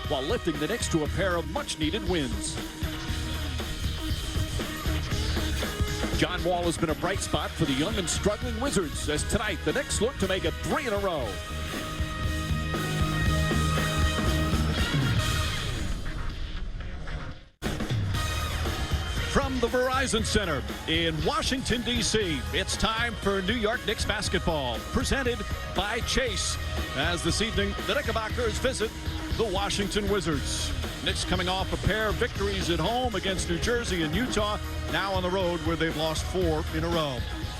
while lifting the Knicks to a pair of much-needed wins. John Wall has been a bright spot for the young and struggling Wizards, as tonight the Knicks look to make it 3 in a row. From the Verizon Center in Washington, D.C., it's time for New York Knicks basketball, presented by Chase. As this evening, the Knickerbockers visit the Washington Wizards. Knicks coming off a pair of victories at home against New Jersey and Utah, now on the road where they've lost 4 in a row.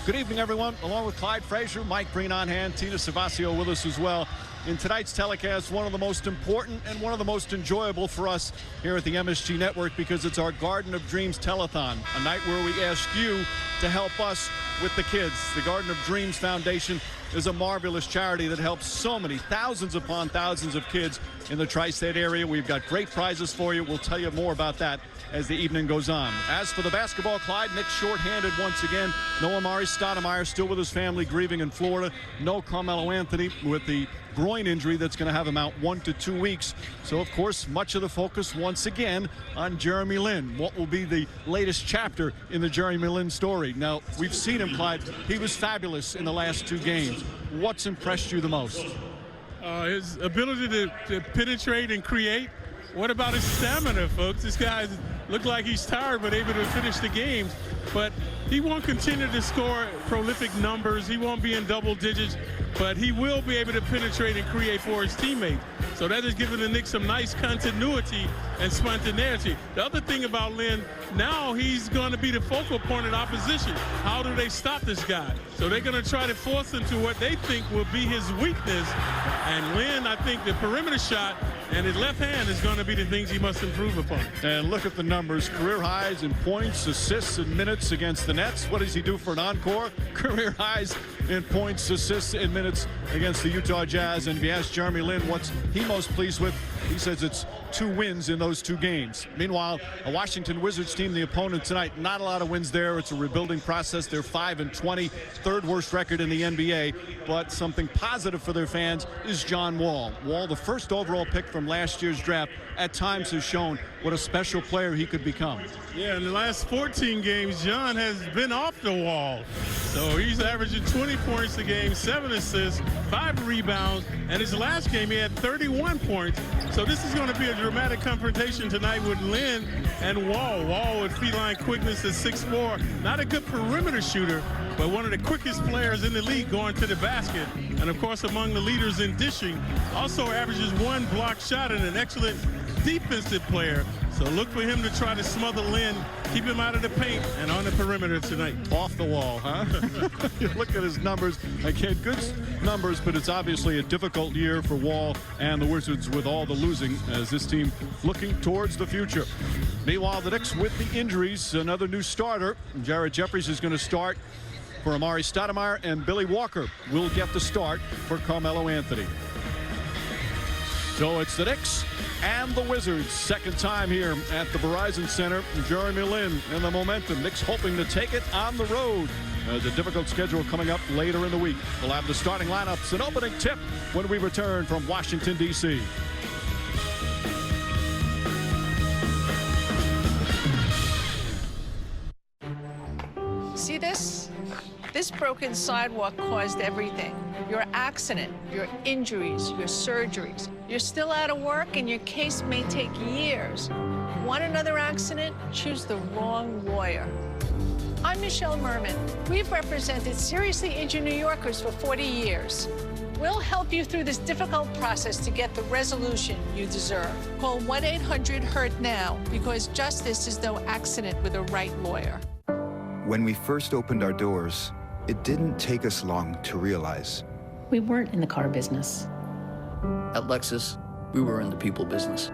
Good evening, everyone. Along with Clyde Frazier, Mike Breen on hand, Tina Savasio with us as well. In tonight's telecast, one of the most important and one of the most enjoyable for us here at the MSG Network, because it's our Garden of Dreams telethon, a night where we ask you to help us with the kids. The Garden of Dreams Foundation is a marvelous charity that helps so many, thousands upon thousands of kids in the tri-state area. We've got great prizes for you. We'll tell you more about that as the evening goes on. As for the basketball, Clyde, Knicks shorthanded once again. No Amari Stoudemire, still with his family grieving in Florida. No Carmelo Anthony with the groin injury that's going to have him out 1 to 2 weeks. So, of course, much of the focus once again on Jeremy Lin. What will be the latest chapter in the Jeremy Lin story? Now, we've seen him, Clyde. He was fabulous in the last 2 games. What's impressed you the most? His ability to penetrate and create. What about his stamina, folks? This guy looked like he's tired, but able to finish the games. But he won't continue to score prolific numbers. He won't be in double digits, but he will be able to penetrate and create for his teammates. So that is giving the Knicks some nice continuity and spontaneity. The other thing about Lin, now he's going to be the focal point of the opposition. How do they stop this guy? So they're going to try to force him to what they think will be his weakness. And Lin, I think the perimeter shot and his left hand is going to be the things he must improve upon. And look at the numbers. Career highs in points, assists, and minutes against the Nets. What does he do for an encore? Career highs in points, assists, and minutes against the Utah Jazz. And if you ask Jeremy Lin what's he most pleased with, he says it's 2 wins in those 2 games. Meanwhile, a Washington Wizards team, the opponent tonight, not a lot of wins there. It's a rebuilding process. They're 5-20, 3rd worst record in the NBA. But something positive for their fans is John Wall. Wall, the first overall pick from last year's draft, at times has shown what a special player he could become. Yeah, in the last 14 games, John has been off the wall. So he's averaging 20 points a game, 7 assists, 5 rebounds, and his last game he had 31 points. So this is going to be a dramatic confrontation tonight with Lin and Wall. Wall with feline quickness at 6'4", not a good perimeter shooter, but one of the quickest players in the league going to the basket. And of course, among the leaders in dishing, also averages 1 block shot and an excellent defensive player. So look for him to try to smother Lin, keep him out of the paint and on the perimeter tonight. Off the wall, huh? You look at his numbers. Again, good numbers, but it's obviously a difficult year for Wall and the Wizards with all the losing as this team looking towards the future. Meanwhile, the Knicks with the injuries, another new starter. Jared Jeffries is going to start for Amari Stoudemire, and Billy Walker will get the start for Carmelo Anthony. So it's the Knicks and the Wizards, second time here at the Verizon Center. Jeremy Lin and the momentum. Knicks hoping to take it on the road. There's a difficult schedule coming up later in the week. We'll have the starting lineups and opening tip when we return from Washington, D.C. See this? This broken sidewalk caused everything. Your accident, your injuries, your surgeries. You're still out of work and your case may take years. Want another accident? Choose the wrong lawyer. I'm Michelle Merman. We've represented seriously injured New Yorkers for 40 years. We'll help you through this difficult process to get the resolution you deserve. Call 1-800-HURT-NOW, because justice is no accident with a right lawyer. When we first opened our doors, it didn't take us long to realize we weren't in the car business. At Lexus, we were in the people business.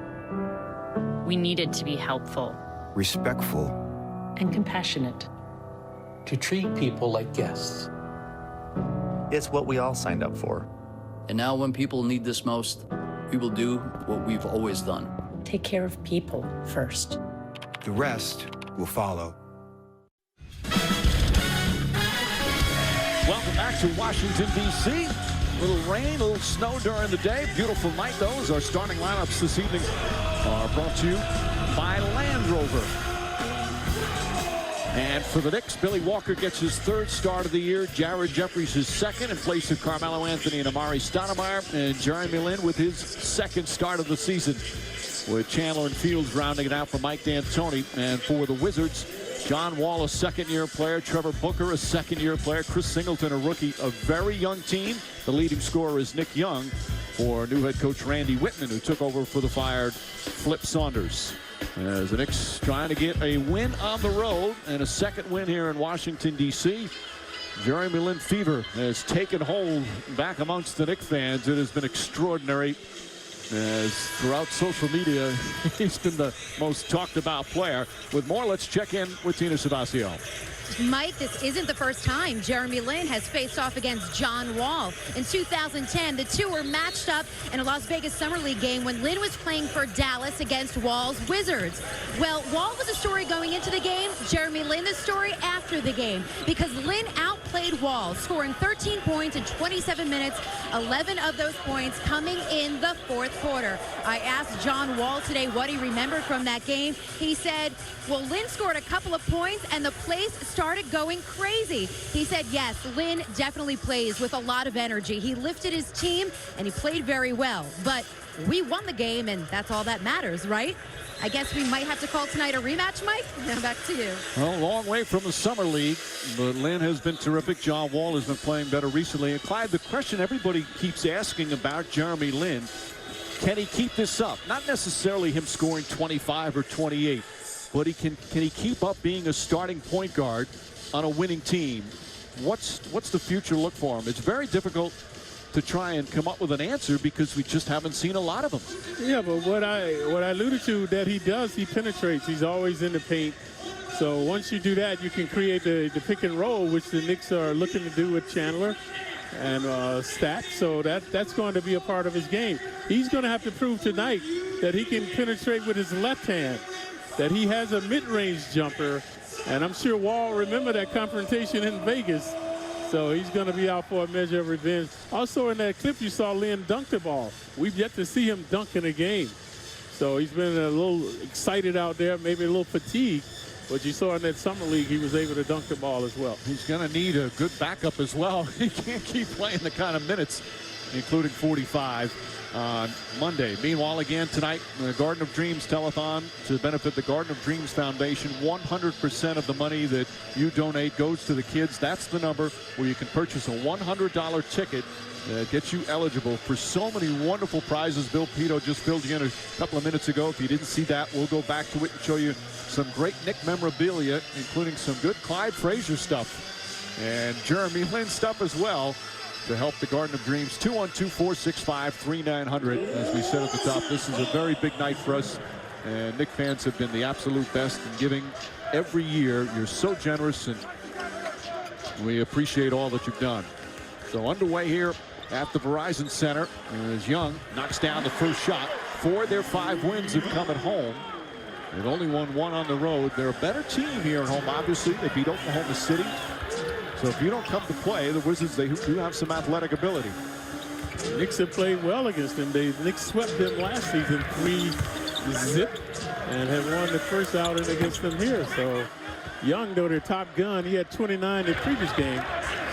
We needed to be helpful, respectful, and compassionate. To treat people like guests. It's what we all signed up for. And now when people need this most, we will do what we've always done. Take care of people first. The rest will follow. Welcome back to Washington, D.C. little rain, a little snow during the day. Beautiful night, though, as our starting lineups this evening are brought to you by Land Rover. And for the Knicks, Billy Walker gets his 3rd start of the year. Jared Jeffries his 2nd in place of Carmelo Anthony and Amari Stoudemire. And Jeremy Lin with his 2nd start of the season, with Chandler and Fields rounding it out for Mike D'Antoni. And for the Wizards, John Wall, a 2nd-year player. Trevor Booker, a 2nd-year player. Chris Singleton, a rookie. A very young team. The leading scorer is Nick Young for new head coach Randy Whitman, who took over for the fired Flip Saunders. As the Knicks trying to get a win on the road and a 2nd win here in Washington, D.C. Jeremy Lin fever has taken hold back amongst the Knicks fans. It has been extraordinary, as throughout social media, he's been the most talked about player. With more, let's check in with Tina Sabasio. Mike, this isn't the first time Jeremy Lin has faced off against John Wall. In 2010, the two were matched up in a Las Vegas Summer League game when Lin was playing for Dallas against Wall's Wizards. Well, Wall was the story going into the game, Jeremy Lin the story after the game, because Lin outplayed Wall, scoring 13 points in 27 minutes, 11 of those points coming in the 4th quarter. I asked John Wall today what he remembered from that game. He said, well, Lin scored a couple of points and the place started going crazy. He said, yes, Lin definitely plays with a lot of energy. He lifted his team and he played very well. But we won the game, and that's all that matters, right? I guess we might have to call tonight a rematch, Mike. Now back to you. Well, a long way from the Summer League, but Lin has been terrific. John Wall has been playing better recently. And Clyde, the question everybody keeps asking about Jeremy Lin, can he keep this up? Not necessarily him scoring 25 or 28, but can he keep up being a starting point guard on a winning team? What's the future look for him? It's very difficult to try and come up with an answer because we just haven't seen a lot of him. Yeah, but what I alluded to that he does, he penetrates. He's always in the paint. So once you do that, you can create the pick and roll, which the Knicks are looking to do with Chandler and Stat. So that's going to be a part of his game. He's going to have to prove tonight that he can penetrate with his left hand, that he has a mid-range jumper. And I'm sure Wall remember that confrontation in Vegas. So he's going to be out for a measure of revenge. Also, in that clip, you saw Lin dunk the ball. We've yet to see him dunk in a game. So he's been a little excited out there, maybe a little fatigued. But you saw in that Summer League, he was able to dunk the ball as well. He's going to need a good backup as well. He can't keep playing the kind of minutes, including 45 on Monday. Meanwhile, again tonight, the Garden of Dreams telethon to benefit the Garden of Dreams Foundation. 100% of the money that you donate goes to the kids. That's the number where you can purchase a $100 ticket that gets you eligible for so many wonderful prizes. Bill Pito just filled you in a couple of minutes ago. If you didn't see that, we'll go back to it and show you some great Knick memorabilia, including some good Clyde Frazier stuff and Jeremy Lin stuff as well, to help the Garden of Dreams. 212-465-3900. As we said at the top, this is a very big night for us, and Knick fans have been the absolute best in giving every year. You're so generous, and we appreciate all that you've done. So underway here at the Verizon Center as Young knocks down the first shot. 4 of their 5 wins have come at home. They've only won 1 on the road. They're a better team here at home, obviously. They beat Oklahoma City. So if you don't come to play, the Wizards, they do have some athletic ability. The Knicks have played well against them. The Knicks swept them last season 3-0 and have won the first outing against them here. So Young, though, their top gun, he had 29 in the previous game,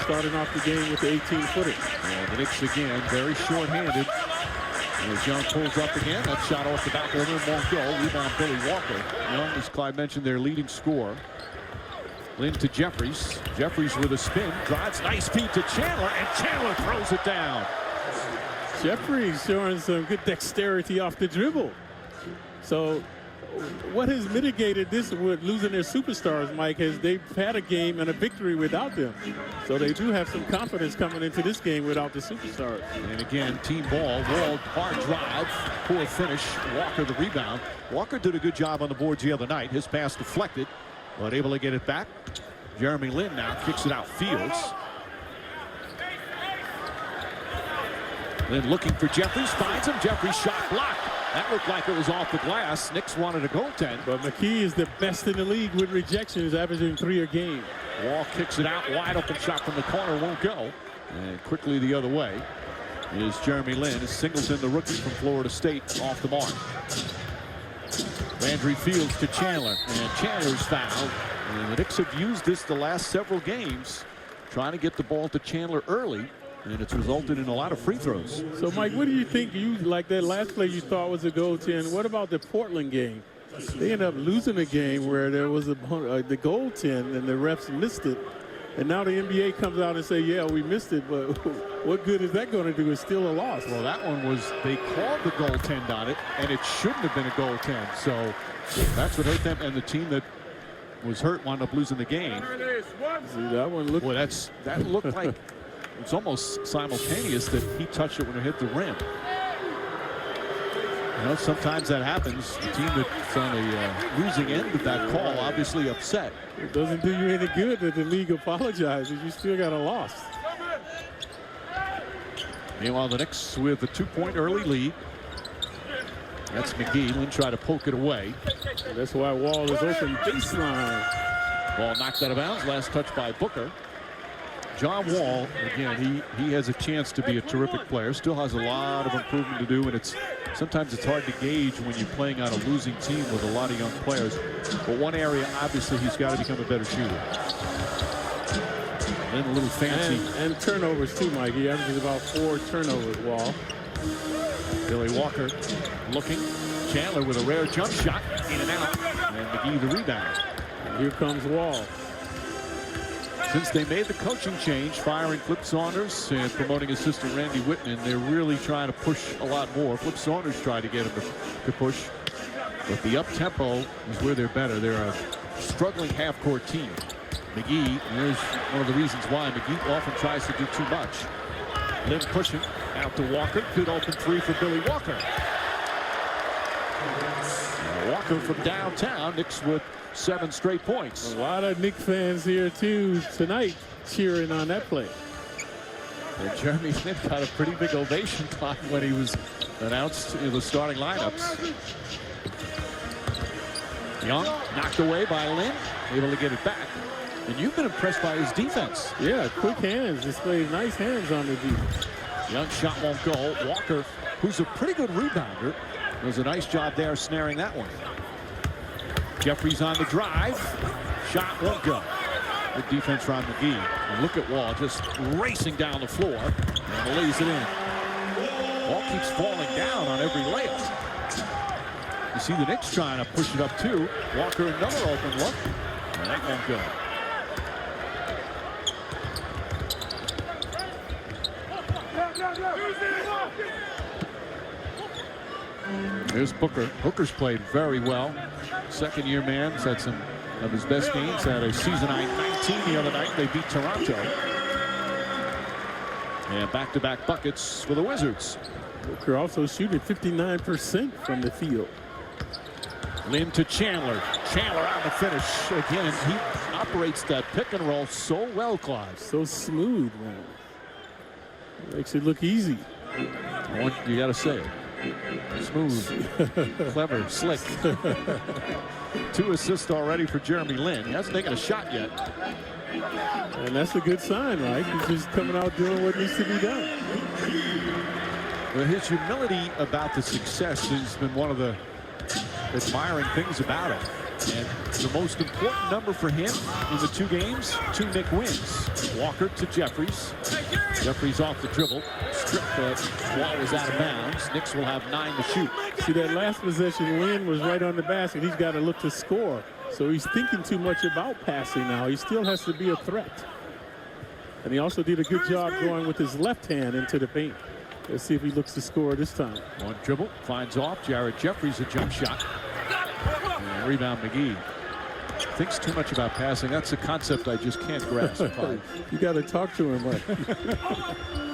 starting off the game with the 18-footer. Yeah, the Knicks again very short-handed. As Young pulls up again, that shot off the back of the rim won't go. Rebound Billy Walker. Young, as Clyde mentioned, their leading scorer. Lin to Jeffries. Jeffries with a spin. Drives. Nice feed to Chandler. And Chandler throws it down. Jeffries showing some good dexterity off the dribble. So what has mitigated this with losing their superstars, Mike, is they've had a game and a victory without them. So they do have some confidence coming into this game without the superstars. And again, team ball. Wall, hard drive. Poor finish. Walker the rebound. Walker did a good job on the boards the other night. His pass deflected, but able to get it back. Jeremy Lin now kicks it out Fields. Lin looking for Jeffries, finds him. Jeffries shot blocked. That looked like it was off the glass. Knicks wanted a goaltend. But McKee is the best in the league with rejections, averaging 3 a game. Wall kicks it out. Wide open shot from the corner won't go. And quickly the other way. is Jeremy Lin. His Singleton, the rookie from Florida State, off the mark. Landry Fields to Chandler, and Chandler's fouled. And the Knicks have used this the last several games, trying to get the ball to Chandler early, and it's resulted in a lot of free throws. So, Mike, what do you think? You like that last play you thought was a goaltend. What about the Portland game? They ended up losing a game where there was the goaltend and the refs missed it. And now the NBA comes out and say, yeah, we missed it, but what good is that going to do? It's still a loss. Well, that one was, they called the goaltend on it, and it shouldn't have been a goaltend. So that's what hurt them, and the team that was hurt wound up losing the game. See, that one looked. Well, that looked like it's almost simultaneous that he touched it when it hit the rim. You know, sometimes that happens. The team that's on the losing end of that call obviously upset. It doesn't do you any good that the league apologizes. You still got a loss. Meanwhile, the Knicks with a 2-point early lead. That's McGee. Lin tried to poke it away. That's why Wall is open baseline. Ball knocked out of bounds. Last touch by Booker. John Wall, again, he has a chance to be a terrific player. Still has a lot of improvement to do, and sometimes it's hard to gauge when you're playing on a losing team with a lot of young players. But one area, obviously, he's got to become a better shooter. Then a little fancy. And turnovers, too, Mike. He averages about 4 turnovers, Wall. Billy Walker looking. Chandler with a rare jump shot. In and out. And McGee the rebound. And here comes Wall. Since they made the coaching change, firing Flip Saunders and promoting assistant Randy Whitman, they're really trying to push a lot more. Flip Saunders tried to get him to push, but the up-tempo is where they're better. They're a struggling half-court team. McGee, there's one of the reasons why. McGee often tries to do too much. Lin pushing out to Walker. Good open three for Billy Walker. Walker from downtown. Knicks with 7 straight points. A lot of Knicks fans here too tonight cheering on that play. And Jeremy Lin got a pretty big ovation when he was announced in the starting lineups. Young knocked away by Lin, able to get it back. And you've been impressed by his defense. Yeah, quick hands, displayed nice hands on the defense. Young shot won't go. Walker, who's a pretty good rebounder, does a nice job there snaring that one. Jeffries on the drive. Shot won't go. Good defense from McGee. And look at Wall just racing down the floor and lays it in. Wall keeps falling down on every layup. You see the Knicks trying to push it up too. Walker another open look. And that won't go. Here's Booker. Booker's played very well. Second-year man. He's had some of his best games. Had a season-high 19 the other night. They beat Toronto. And back-to-back buckets for the Wizards. Booker also shooting 59% from the field. Lin to Chandler. Chandler on the finish. Again, he operates that pick and roll so well, Clive. So smooth, man. Makes it look easy. You got to say it. Smooth, clever, slick. 2 assists already for Jeremy Lin. He hasn't taken a shot yet. And that's a good sign, right? He's just coming out doing what needs to be done. But his humility about the success has been one of the admiring things about him. And the most important number for him in the 2 games, 2 Knick wins. Walker to Jeffries. Jeffries off the dribble. Strip, but Wall is out of bounds. Knicks will have 9 to shoot. See, that last possession, Lin was right on the basket. He's got to look to score. So he's thinking too much about passing now. He still has to be a threat. And he also did a good job going with his left hand into the paint. Let's see if he looks to score this time. One dribble, finds off. Jared Jeffries a jump shot. And rebound McGee. Thinks too much about passing. That's a concept I just can't grasp. You got to talk to him. Like.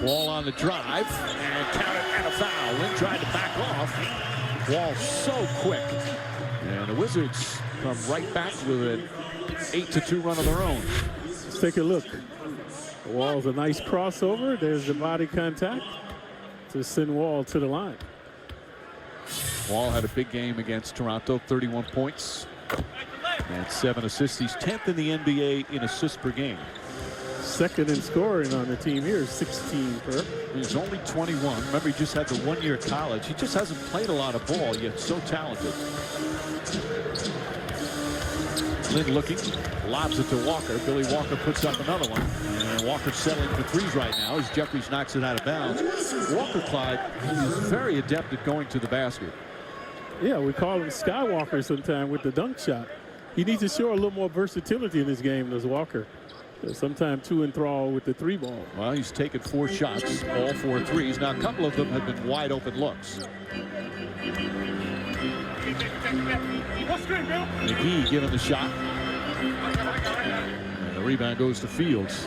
Wall on the drive and count it and a foul. Lin tried to back off. Wall so quick. And the Wizards come right back with an 8-2 run of their own. Let's take a look. Wall's a nice crossover. There's the body contact to send Wall to the line. Wall had a big game against Toronto, 31 points and 7 assists. He's 10th in the NBA in assists per game. second in scoring on the team here, 16 per. He's only 21. Remember, he just had the 1 year college. He just hasn't played a lot of ball, yet so talented. Lynn looking, lobs it to Walker. Billy Walker puts up another one. And Walker settling for threes right now as Jeffries knocks it out of bounds. Walker, Clyde, is very adept at going to the basket. Yeah, we call him Skywalker sometimes with the dunk shot. He needs to show a little more versatility in his game as Walker. Sometimes too enthralled with the three ball. Well, he's taken 4 shots, all 4 threes. Now, a couple of them have been wide open looks. McGee giving the shot. And the rebound goes to Fields.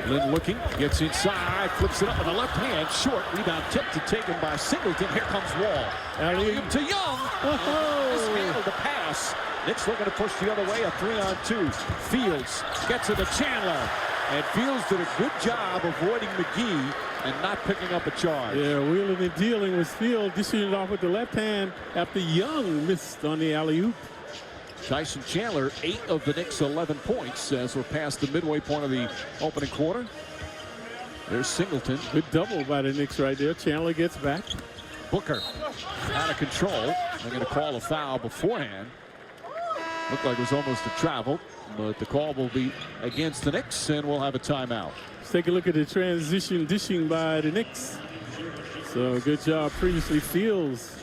Lynn looking, gets inside, flips it up with the left hand, short. Rebound tipped and taken by Singleton. Here comes Wall. Alley-oop to Young. Mishandled the pass. Knicks looking to push the other way, a 3-on-2. Fields gets it to Chandler. And Fields did a good job avoiding McGee and not picking up a charge. Yeah, wheeling and dealing with Fields, dishing it off with the left hand after Young missed on the alley-oop. Tyson Chandler, 8 of the Knicks' 11 points as we're past the midway point of the opening quarter. There's Singleton. Good double by the Knicks right there. Chandler gets back. Booker out of control. They're going to call a foul beforehand. Looked like it was almost a travel, but the call will be against the Knicks, and we'll have a timeout. Let's take a look at the transition dishing by the Knicks. So good job previously. Fields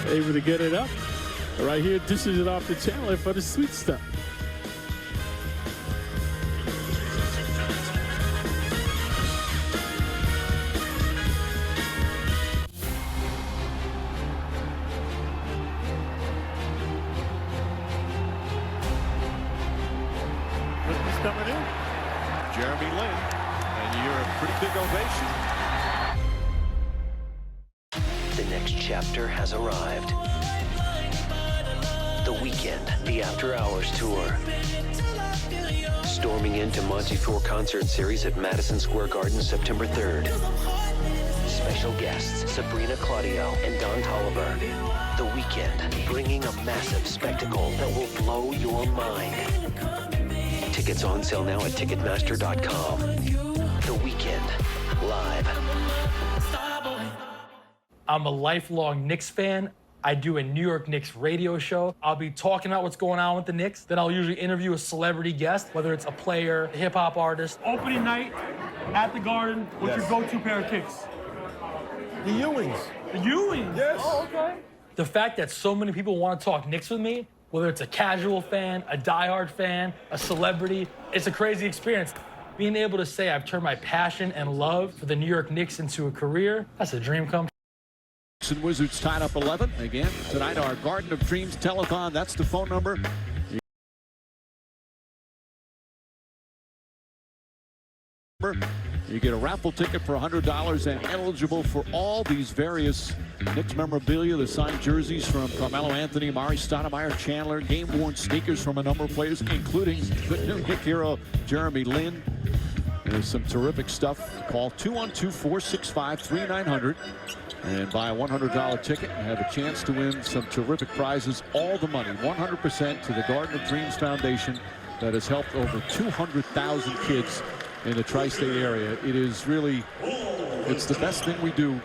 able to get it up. Right here, dishes it off to Chandler for the sweet stuff. Who's coming in? Jeremy Lin, and you're a pretty big ovation. The next chapter has arrived. The Weekend, the After Hours Tour. Storming into Monty Thor Concert Series at Madison Square Garden September 3rd. Special guests Sabrina Claudio and Don Toliver. The Weekend, bringing a massive spectacle that will blow your mind. Tickets on sale now at Ticketmaster.com. The Weekend, live. I'm a lifelong Knicks fan. I do a New York Knicks radio show. I'll be talking about what's going on with the Knicks. Then I'll usually interview a celebrity guest, whether it's a player, a hip-hop artist. Opening night at the Garden, what's your go-to pair of kicks? The Ewings. The Ewings? Yes. Oh, okay. The fact that so many people want to talk Knicks with me, whether it's a casual fan, a diehard fan, a celebrity, it's a crazy experience. Being able to say I've turned my passion and love for the New York Knicks into a career, that's a dream come true. And Wizards tied up 11. Again, tonight our Garden of Dreams telethon. That's the phone number. You get a raffle ticket for $100 and eligible for all these various Knicks memorabilia, the signed jerseys from Carmelo Anthony, Amari Stoudemire, Chandler, game-worn sneakers from a number of players, including the new Knick hero, Jeremy Lin. There's some terrific stuff. Call 212-465-3900 and buy a $100 ticket and have a chance to win some terrific prizes. All the money, 100% to the Garden of Dreams Foundation that has helped over 200,000 kids in the tri-state area. It is really, it's the best thing we do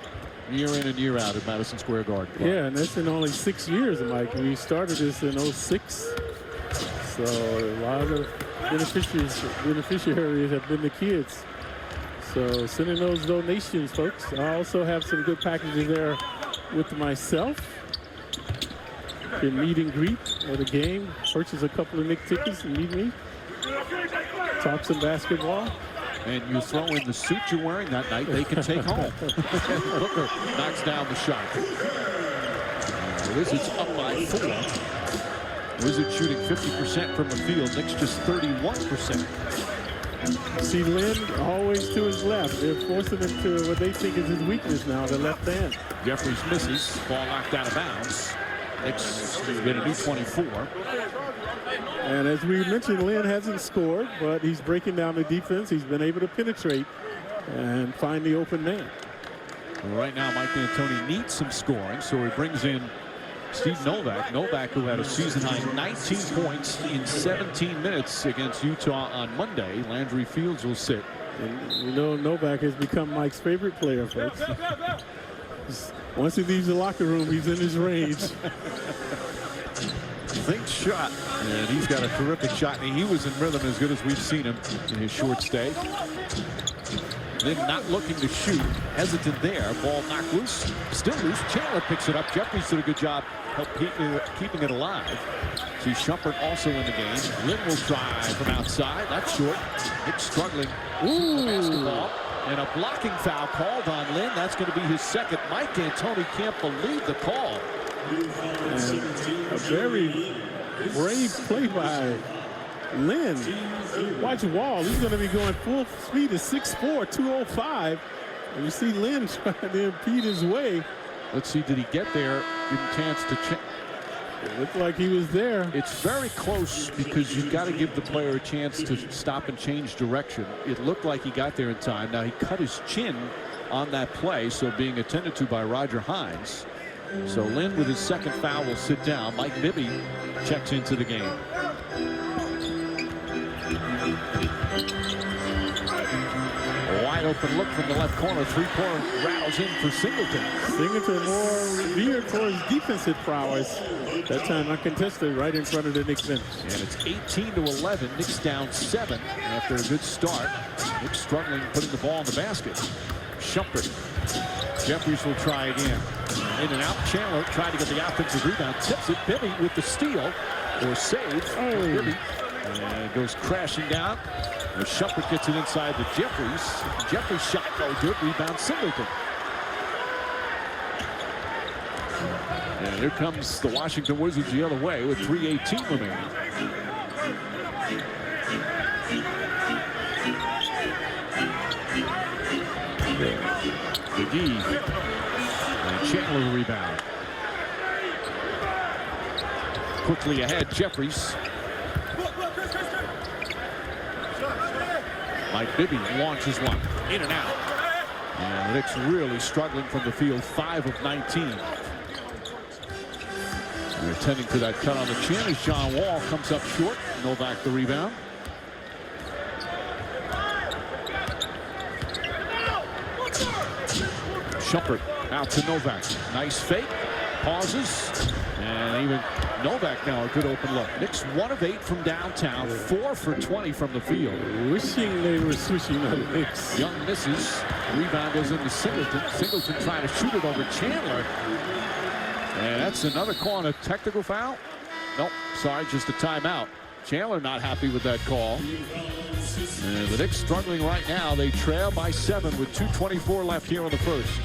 year in and year out at Madison Square Garden. Yeah, and that's in only 6 years, Mike. We started this in 06. So a lot of beneficiaries have been the kids. So sending those donations, folks. I also have some good packages there with myself. Can meet and greet at a game. Purchase a couple of Knick tickets and meet me. Talk some basketball. And you throw in the suit you're wearing that night, they can take home. Booker knocks down the shot. The Wizards up by 4. Wizards shooting 50% from the field. Knicks just 31%. See Lynn always to his left. They're forcing him to what they think is his weakness now, the left hand. Jeffries misses. Ball knocked out of bounds. Knicks get a new 24. And as we mentioned, Lynn hasn't scored, but he's breaking down the defense. He's been able to penetrate and find the open man. Well, right now, Mike D'Antoni needs some scoring, so he brings in Steve Novak. Novak, who had a season-high 19 points in 17 minutes against Utah on Monday. Landry Fields will sit. And you know, Novak has become Mike's favorite player, folks. Once he leaves the locker room, he's in his range. Think shot, and he's got a terrific shot. And he was in rhythm as good as we've seen him in his short stay. Then not looking to shoot, hesitant there. Ball knocked loose, still loose. Chandler picks it up. Jeffries did a good job keeping it alive. See Shumpert also in the game. Lynn will try from outside. That's short. Knicks struggling. Basketball. And a blocking foul called on Lynn. That's going to be his second. Mike D'Antoni can't believe the call. And a very brave play by Lynn. Watch Wall. He's going to be going full speed at 6'4", 205. And you see Lynn trying to impede his way. Let's see, did he get there? Give him a chance to check. It looked like he was there. It's very close because you've got to give the player a chance to stop and change direction. It looked like he got there in time. Now he cut his chin on that play, so being attended to by Roger Hines. So Lynn with his second foul will sit down. Mike Bibby checks into the game. Wide open look from the left corner. Three-pointer rattles in for Singleton. Singleton more veered towards defensive prowess. That time uncontested right in front of the Knicks bench. And it's 18-11. Knicks down 7 after a good start. Knicks struggling putting the ball in the basket. Shumpert. Jeffries will try again. In and out. Chandler trying to get the offensive rebound. Tips it. Bibby with the steal or save. Bibby. And it goes crashing down. Shumpert gets it inside to Jeffries. Jeffries shot no good. Rebound Singleton. And here comes the Washington Wizards the other way with 3:18 remaining. McGee and Chandler rebound. Quickly ahead, Jeffries. Mike Bibby launches one. In and out. And the Knicks really struggling from the field. 5 of 19. We're attending to that cut on the chin as John Wall comes up short. Novak the rebound. Shumpert out to Novak. Nice fake. Pauses. And even Novak now a good open look. Knicks 1 of 8 from downtown. 4 for 20 from the field. Wishing they were switching on the Knicks. Young misses. Rebound goes into Singleton. Singleton trying to shoot it over Chandler. And that's another call on a technical foul. Nope, sorry, just a timeout. Chandler not happy with that call. And the Knicks struggling right now. They trail by 7 with 2:24 left here in the first.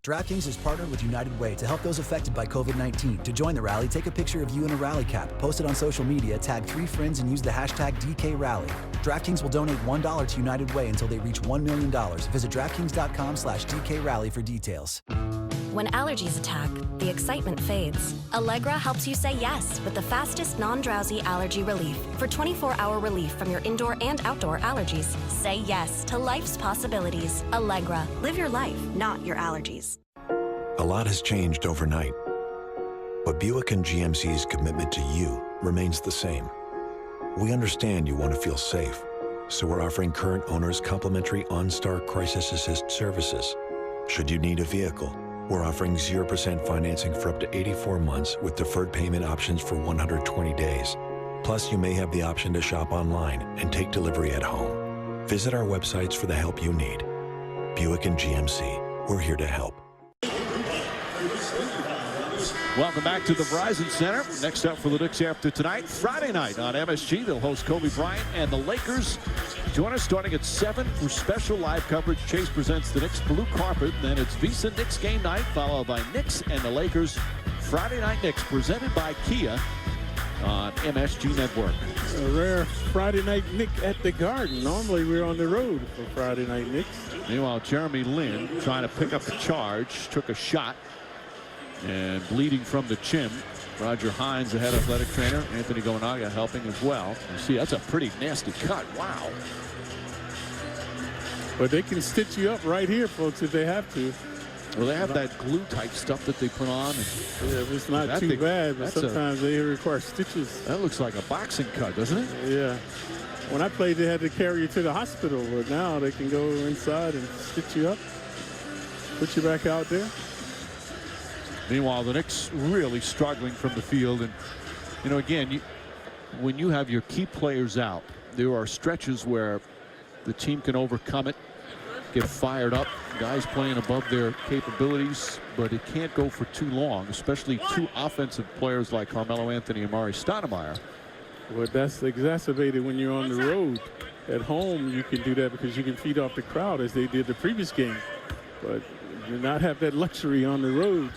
DraftKings has partnered with United Way to help those affected by COVID-19. To join the rally, take a picture of you in a rally cap, post it on social media, tag 3 friends, and use the hashtag DKRally. DraftKings will donate $1 to United Way until they reach $1 million. Visit DraftKings.com/DKRally for details. When allergies attack, the excitement fades. Allegra helps you say yes with the fastest non-drowsy allergy relief. For 24-hour relief from your indoor and outdoor allergies, say yes to life's possibilities. Allegra, live your life, not your allergies. A lot has changed overnight, but Buick and GMC's commitment to you remains the same. We understand you want to feel safe, so we're offering current owners complimentary OnStar Crisis Assist services. Should you need a vehicle, we're offering 0% financing for up to 84 months with deferred payment options for 120 days. Plus, you may have the option to shop online and take delivery at home. Visit our websites for the help you need. Buick and GMC, we're here to help. Welcome back to the Verizon Center. Next up for the Knicks after tonight, Friday night on MSG. They'll host Kobe Bryant and the Lakers. Join us starting at 7 for special live coverage. Chase presents the Knicks blue carpet. Then it's Visa Knicks game night, followed by Knicks and the Lakers. Friday Night Knicks, presented by Kia on MSG Network. A rare Friday Night Knick at the Garden. Normally we're on the road for Friday Night Knicks. Meanwhile, Jeremy Lin trying to pick up the charge, took a shot. And bleeding from the chin. Roger Hines, the head athletic trainer. Anthony Gonaga helping as well. You see, that's a pretty nasty cut. Wow. But they can stitch you up right here, folks, if they have to. Well, they have that glue type stuff that they put on. And yeah, it's not too bad, but sometimes they require stitches. That looks like a boxing cut, doesn't it? Yeah. When I played, they had to carry you to the hospital, but now they can go inside and stitch you up, put you back out there. Meanwhile, the Knicks really struggling from the field. And, you know, again, when you have your key players out, there are stretches where the team can overcome it, get fired up, guys playing above their capabilities, but it can't go for too long, especially two offensive players like Carmelo Anthony and Mari Stoudemire. Well, that's exacerbated when you're on the road. At home, you can do that because you can feed off the crowd as they did the previous game. But you do not have that luxury on the road.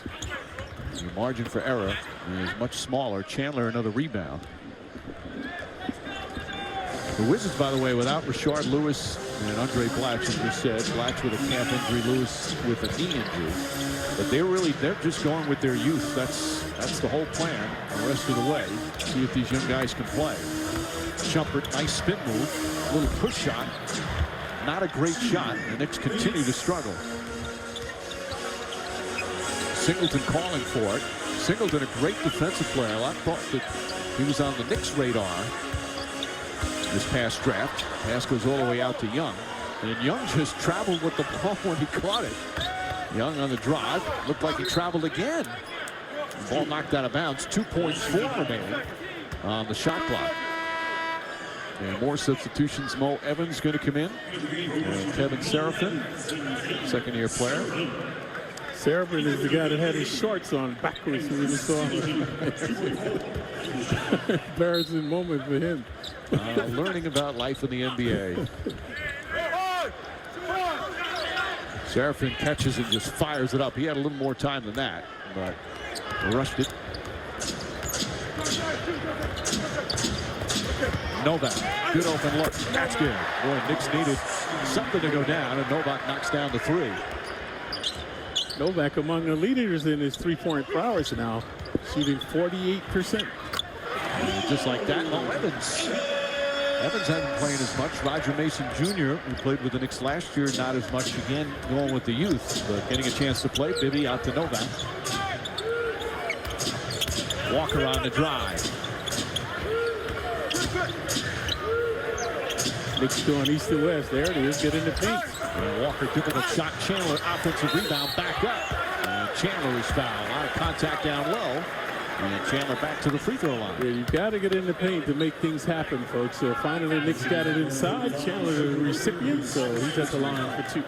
Your margin for error is much smaller. Chandler, another rebound. The Wizards, by the way, without Rashard Lewis and Andre Blatch, as we said. Blatch with a calf injury, Lewis with a knee injury. But they're just going with their youth. That's the whole plan the rest of the way. See if these young guys can play. Shumpert, nice spin move. A little push shot. Not a great shot. The Knicks continue to struggle. Singleton calling for it. Singleton, a great defensive player. I thought that he was on the Knicks' radar this past draft. Pass goes all the way out to Young. And Young just traveled with the ball when he caught it. Young on the drive. Looked like he traveled again. The ball knocked out of bounds. 2.4 remaining on the shot clock. And more substitutions. Mo Evans going to come in. And Kevin Seraphin, second-year player. Seraphin is the guy that had his shorts on backwards when we saw him. Embarrassing moment for him. Learning about life in the NBA. Seraphin catches and just fires it up. He had a little more time than that, but rushed it. Novak, good open look. That's good. Boy, Knicks needed something to go down, and Novak knocks down the three. Novak among the leaders in his three-point prowess now, shooting 48%. And just like that, Mo Evans. Evans hasn't played as much. Roger Mason Jr., who played with the Knicks last year, not as much. Again, going with the youth, but getting a chance to play. Bibby out to Novak. Walker on the drive. Knicks going east to west. There it is. Get in the paint. And Walker difficult shot. Chandler offensive rebound back up. And Chandler is fouled. A lot of contact down low. And Chandler back to the free throw line. Yeah, you got to get in the paint to make things happen, folks. So finally, Knicks got it inside. Chandler, the recipient, so he's at the line for two.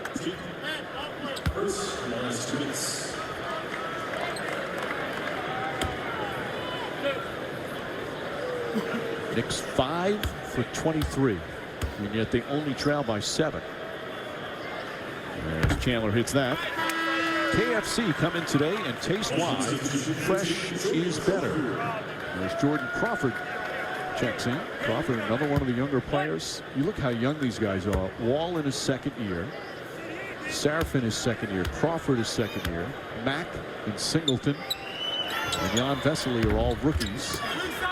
Knicks 5 for 23, and yet they only trail by 7. As Chandler hits that. KFC come in today and taste-wise, fresh is better. There's Jordan Crawford checks in. Crawford, another one of the younger players. You look how young these guys are. Wall in his second year. Seraphin his second year. Crawford his second year. Mack and Singleton and Jan Vesely are all rookies.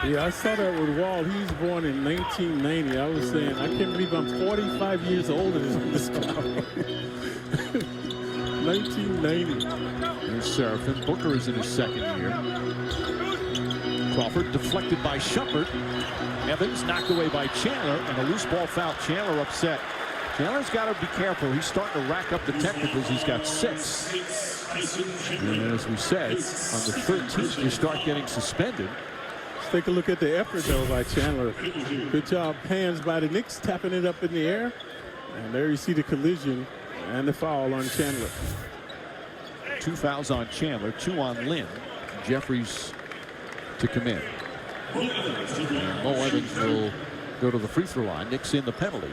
Yeah, I saw that with Wall. He was born in 1990. I was saying, I can't believe I'm 45 years older than this guy. 1990. There's Seraphin. Booker is in his second year. Crawford deflected by Shumpert. Evans knocked away by Chandler, and a loose ball foul. Chandler upset. Chandler's got to be careful. He's starting to rack up the technicals. He's got 6. And as we said, on the 13th, you start getting suspended. Let's take a look at the effort, though, by Chandler. Good job, hands by the Knicks, tapping it up in the air. And there you see the collision and the foul on Chandler. 2 fouls on Chandler, 2 on Lynn. Jeffries to come in. And Mo Evans will go to the free throw line. Knicks in the penalty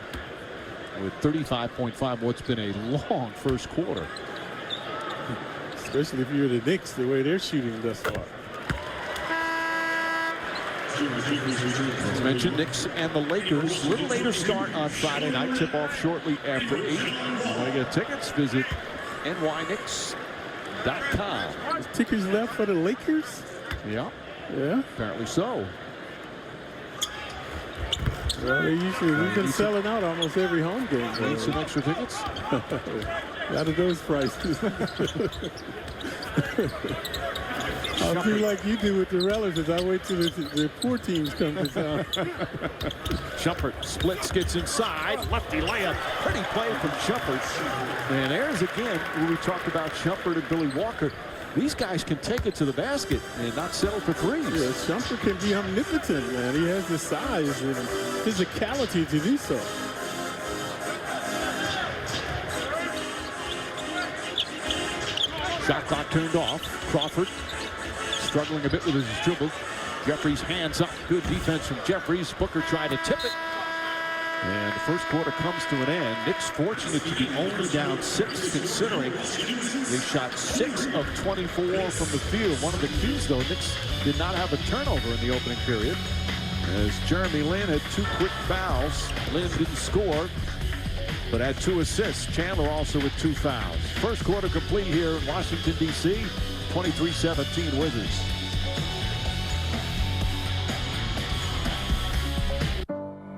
with 35.5. What's been a long first quarter. Especially if you're the Knicks, the way they're shooting thus far. As mentioned, Knicks and the Lakers. A little later start on Friday night. Tip off shortly after 8. If you want to get tickets, visit nynix.com. Tickets left for the Lakers? Yeah. Yeah. Apparently so. Well, we've been selling out almost every home game. Need some extra tickets? Out of those prices. I'll do like you do with the relatives. I wait till the poor teams come to town. Shumpert splits, gets inside. Lefty layup. Pretty play from Shumpert. And there's again where we talked about Shumpert and Billy Walker. These guys can take it to the basket and not settle for threes. Yeah, Shumpert can be omnipotent, man. He has the size and physicality to do so. Shot clock turned off. Crawford struggling a bit with his dribble. Jeffries hands up. Good defense from Jeffries. Booker tried to tip it. And the first quarter comes to an end. Knicks fortunate to be only down 6, considering they shot 6 of 24 from the field. One of the keys, though, Knicks did not have a turnover in the opening period, as Jeremy Lin had 2 quick fouls. Lin didn't score, but had 2 assists. Chandler also with 2 fouls. First quarter complete here in Washington, D.C. 23-17 Wizards.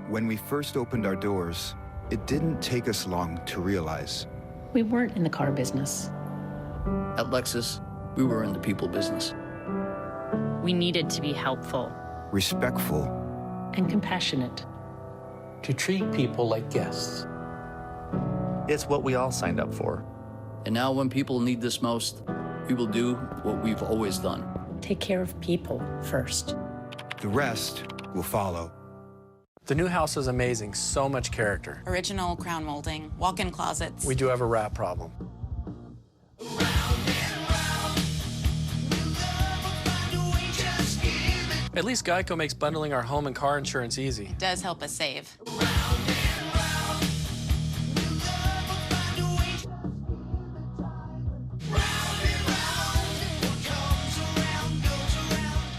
When we first opened our doors, it didn't take us long to realize We weren't in the car business. At Lexus, we were in the people business. We needed to be helpful respectful and compassionate. To treat people like guests. It's what we all signed up for. And now when people need this most, we will do what we've always done. Take care of people first. The rest will follow. The new house is amazing. So much character. Original crown molding, walk-in closets. We do have a rat problem. At least Geico makes bundling our home and car insurance easy. It does help us save.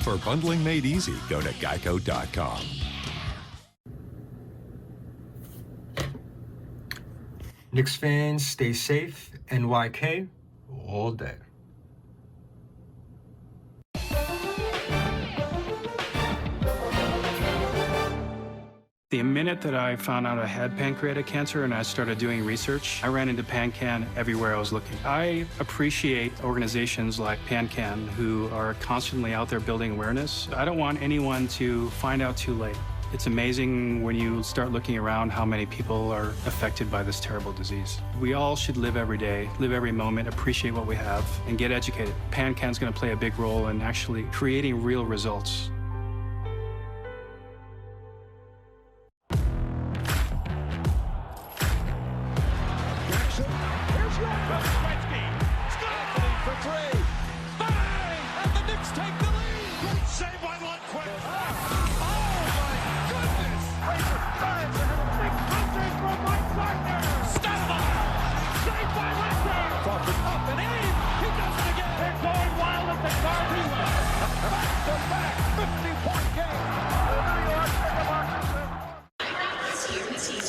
For bundling made easy, go to geico.com. Knicks fans, stay safe. NYK all day. The minute that I found out I had pancreatic cancer and I started doing research, I ran into PanCan everywhere I was looking. I appreciate organizations like PanCan who are constantly out there building awareness. I don't want anyone to find out too late. It's amazing when you start looking around how many people are affected by this terrible disease. We all should live every day, live every moment, appreciate what we have, and get educated. PanCan's going to play a big role in actually creating real results.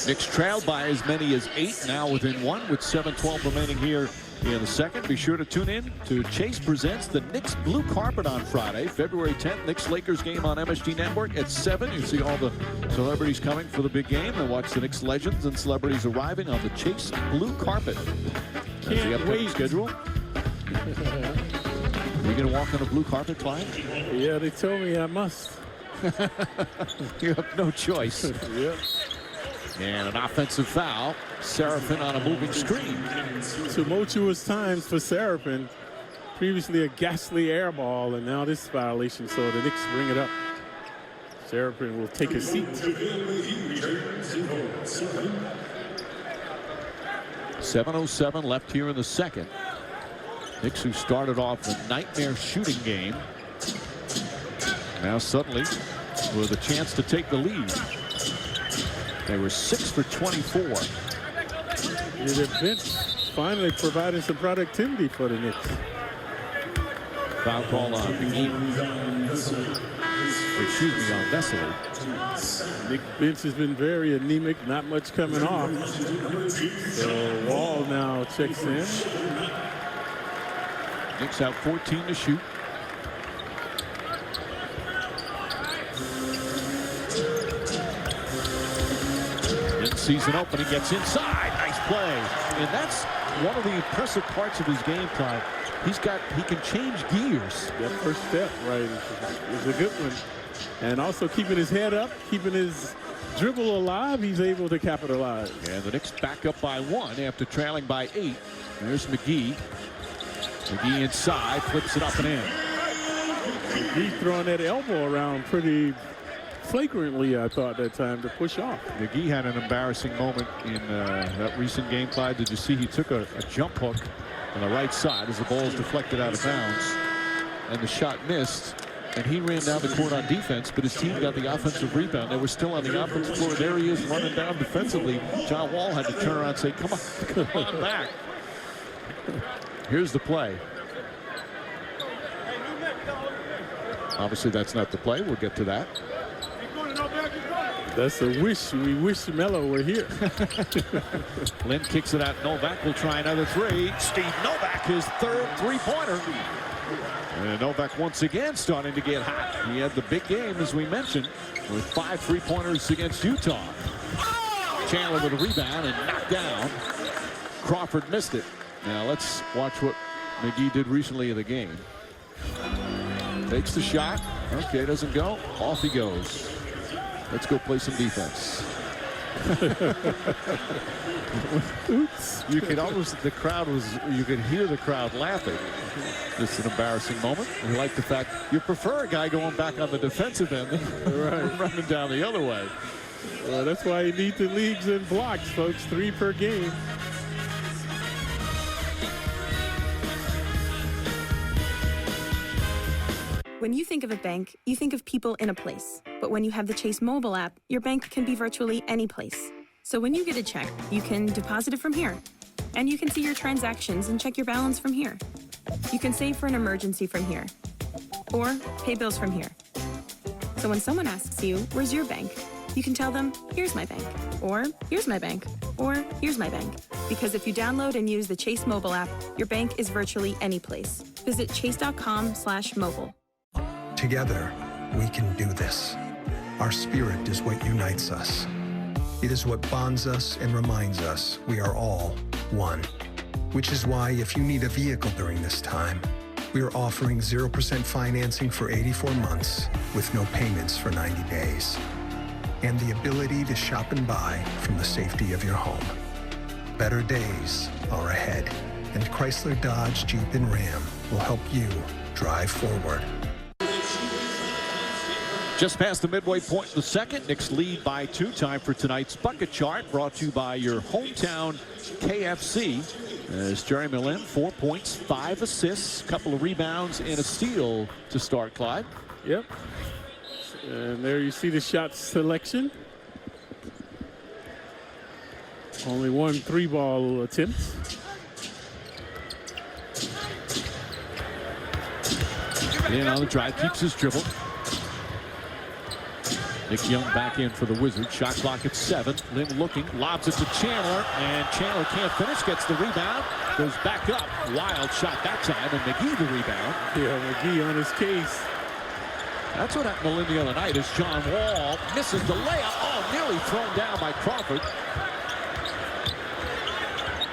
Knicks trailed by as many as 8, now within 1 with 7:12 remaining here in the second. Be sure to tune in to Chase Presents the Knicks Blue Carpet on Friday, February 10th. Knicks-Lakers game on MSG Network at 7. You see all the celebrities coming for the big game and watch the Knicks legends and celebrities arriving on the Chase Blue Carpet. That's the upcoming schedule. Are you going to walk on the blue carpet, Clyde? Yeah, they told me I must. You have no choice. Yep. And an offensive foul. Seraphin on a moving screen. Tumultuous times for Seraphin. Previously a ghastly air ball, and now this violation, so the Knicks bring it up. Seraphin will take a seat. 7:07 left here in the second. Knicks, who started off the nightmare shooting game, now suddenly with a chance to take the lead. They were 6 for 24. Yeah, the bench finally providing some productivity for the Knicks. Foul call on Vesely. Nick bench has been very anemic, not much coming off. So Wall now checks in. Knicks have 14 to shoot. Season opening, gets inside. Nice play. And that's one of the impressive parts of his game, Clyde. He can change gears. That first step, right, is a good one. And also keeping his head up, keeping his dribble alive, he's able to capitalize. And the Knicks back up by 1 after trailing by 8. There's McGee. McGee inside, flips it up and in. McGee had an embarrassing moment in that recent game, Clyde. Did you see he took a jump hook on the right side as the ball was deflected out of bounds, and the shot missed, and he ran down the court on defense, but his team got the offensive rebound. They were still on the offensive floor. There he is running down defensively. John Wall had to turn around and say, come on back. Here's the play. Obviously, that's not the play. We'll get to that. That's a wish. We wish Melo were here. Lynn kicks it out. Novak will try another 3. Steve Novak, his 3rd three-pointer. And Novak once again starting to get hot. He had the big game, as we mentioned, with 5 three-pointers against Utah. Chandler with a rebound and knocked down. Crawford missed it. Now let's watch what McGee did recently in the game. Takes the shot. Okay, doesn't go. Off he goes. Let's go play some defense. Oops. You could almost, you could hear the crowd laughing. Just an embarrassing moment. I like the fact you prefer a guy going back on the defensive end than running down the other way. Well, that's why you need the leagues in blocks, folks. 3 per game. When you think of a bank, you think of people in a place. But when you have the Chase mobile app, your bank can be virtually any place. So when you get a check, you can deposit it from here. And you can see your transactions and check your balance from here. You can save for an emergency from here. Or pay bills from here. So when someone asks you, where's your bank? You can tell them, here's my bank. Or here's my bank. Or here's my bank. Because if you download and use the Chase mobile app, your bank is virtually any place. Visit chase.com/mobile. Together, we can do this. Our spirit is what unites us. It is what bonds us and reminds us we are all one. Which is why if you need a vehicle during this time, we are offering 0% financing for 84 months with no payments for 90 days. And the ability to shop and buy from the safety of your home. Better days are ahead, and Chrysler, Dodge, Jeep, and Ram will help you drive forward. Just past the midway point in the second, Knicks lead by 2. Time for tonight's bucket chart, brought to you by your hometown KFC. As Jeremy Lin, 4 points, 5 assists, couple of rebounds, and a steal to start, Clyde. Yep. And there you see the shot selection. Only 1 3-ball attempt. In on the drive, keeps his dribble. Nick Young back in for the Wizards. Shot clock at 7. Lynn looking, lobs it to Chandler, and Chandler can't finish, gets the rebound, goes back up. Wild shot that time, and McGee the rebound. Yeah, McGee on his case. That's what happened to Lynn the other night as John Wall misses the layup. Oh, nearly thrown down by Crawford.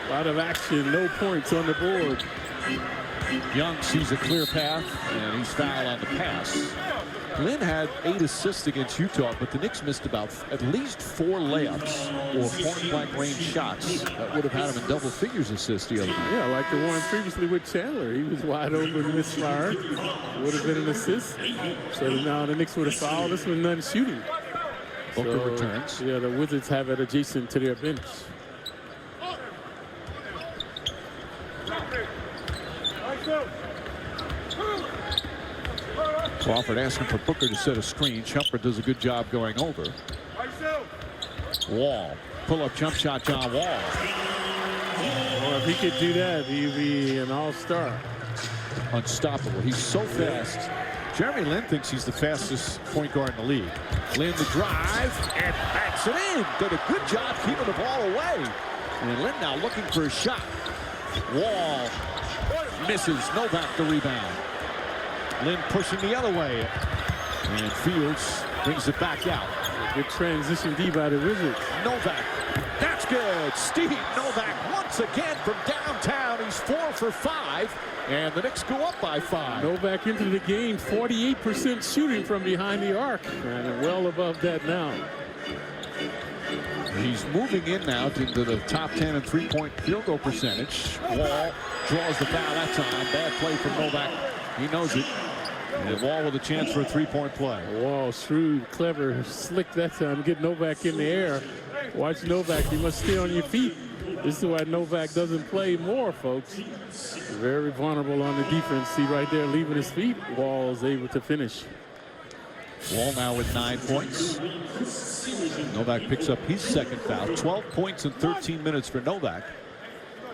A lot of action, no points on the board. Young sees a clear path, and he's fouled on the pass. Lynn had 8 assists against Utah, but the Knicks missed about at least 4 layups or point-blank range shots that would have had him in double figures assists the other night. Yeah, like the one previously with Chandler. He was wide open, misfired. Would have been an assist. So now the Knicks would have fouled. This was none shooting. Booker returns. Yeah, the Wizards have it adjacent to their bench. Crawford asking for Booker to set a screen. Shumpert does a good job going over. Wall. Pull-up jump shot, John Wall. Well, if he could do that, he'd be an all-star. Unstoppable. He's so fast. Jeremy Lin thinks he's the fastest point guard in the league. Lin the drive and backs it in. Did a good job keeping the ball away. And Lin now looking for a shot. Wall misses. Novak the rebound. Lin pushing the other way. And Fields brings it back out. Good transition D by the Wizards. Novak. That's good. Steve Novak once again from for 5, and the Knicks go up by 5. Novak into the game, 48% shooting from behind the arc, and well above that now. He's moving in now into the top 10 in three-point field goal percentage. Wall draws the foul that time. Bad play from Novak. He knows it. And Wall with a chance for a three-point play. Wall, shrewd, clever, slick that time. Get Novak in the air. Watch Novak. You must stay on your feet. This is why Novak doesn't play more, folks. Very vulnerable on the defense. See right there, leaving his feet. Wall is able to finish. Wall now with 9 points. Novak picks up his second foul. 12 points in 13 minutes for Novak.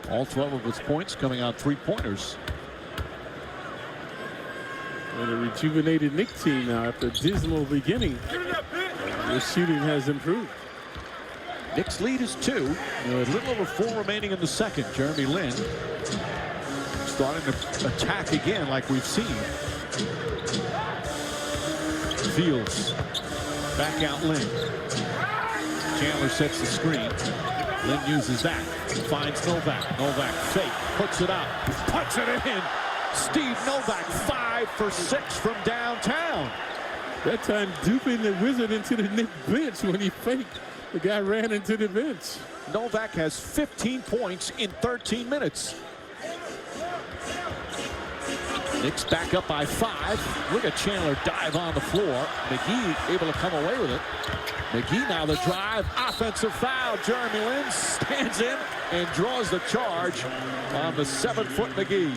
All 12 of his points coming on three-pointers. And a rejuvenated Knicks team now after a dismal beginning. The shooting has improved. Knicks lead is 2. A little over 4 remaining in the second. Jeremy Lin starting to attack again like we've seen. Fields back out Lin. Chandler sets the screen. Lin uses that. Finds Novak. Novak fake. Puts it up. Puts it in. Steve Novak 5 for 6 from downtown. That time duping the Wizard into the Knicks bench when he faked. The guy ran into the bench. Novak has 15 points in 13 minutes. Knicks back up by 5. Look at Chandler dive on the floor. McGee able to come away with it. McGee now the drive. Offensive foul. Jeremy Lin stands in and draws the charge on the 7-foot McGee.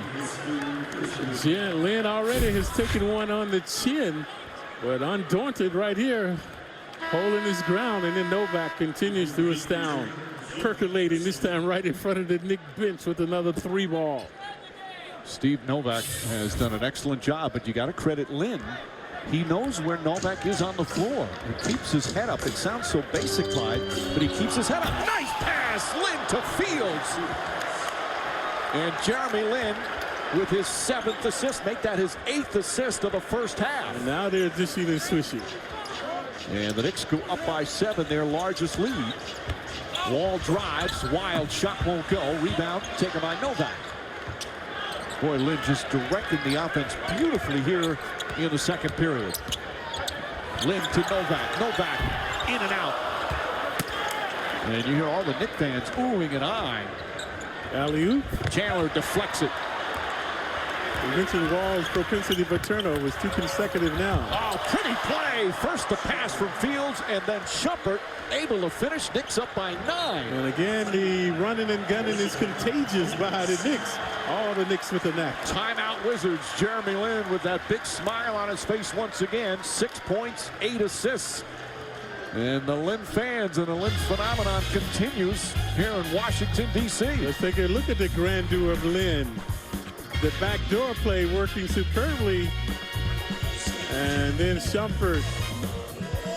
Yeah, Lin already has taken one on the chin, but undaunted right here, holding his ground, and then Novak continues to astound. Percolating this time right in front of the Knicks bench with another 3-ball. Steve Novak has done an excellent job, but you got to credit Lin. He knows where Novak is on the floor. He keeps his head up. It sounds so basic, Clyde, but he keeps his head up. Nice pass, Lin to Fields. And Jeremy Lin with his 7th assist, make that his 8th assist of the first half. And now they're dishing and swishing. And the Knicks go up by 7, their largest lead. Wall drives, wild shot won't go. Rebound taken by Novak. Boy, Lin just directing the offense beautifully here in the second period. Lin to Novak. Novak in and out. And you hear all the Knicks fans oohing and eyeing. Alley-oop. Chandler deflects it. You mentioned Wall's propensity for turnover was 2 consecutive now. Oh, pretty play. First the pass from Fields, and then Shumpert able to finish. Knicks up by 9. And again, the running and gunning is contagious by the Knicks. All the Knicks with the knack. Timeout Wizards. Jeremy Lin with that big smile on his face once again. 6 points, 8 assists. And the Lin fans and the Lin phenomenon continues here in Washington, D.C. Let's take a look at the grandeur of Lin. The backdoor play working superbly. And then Shumpert,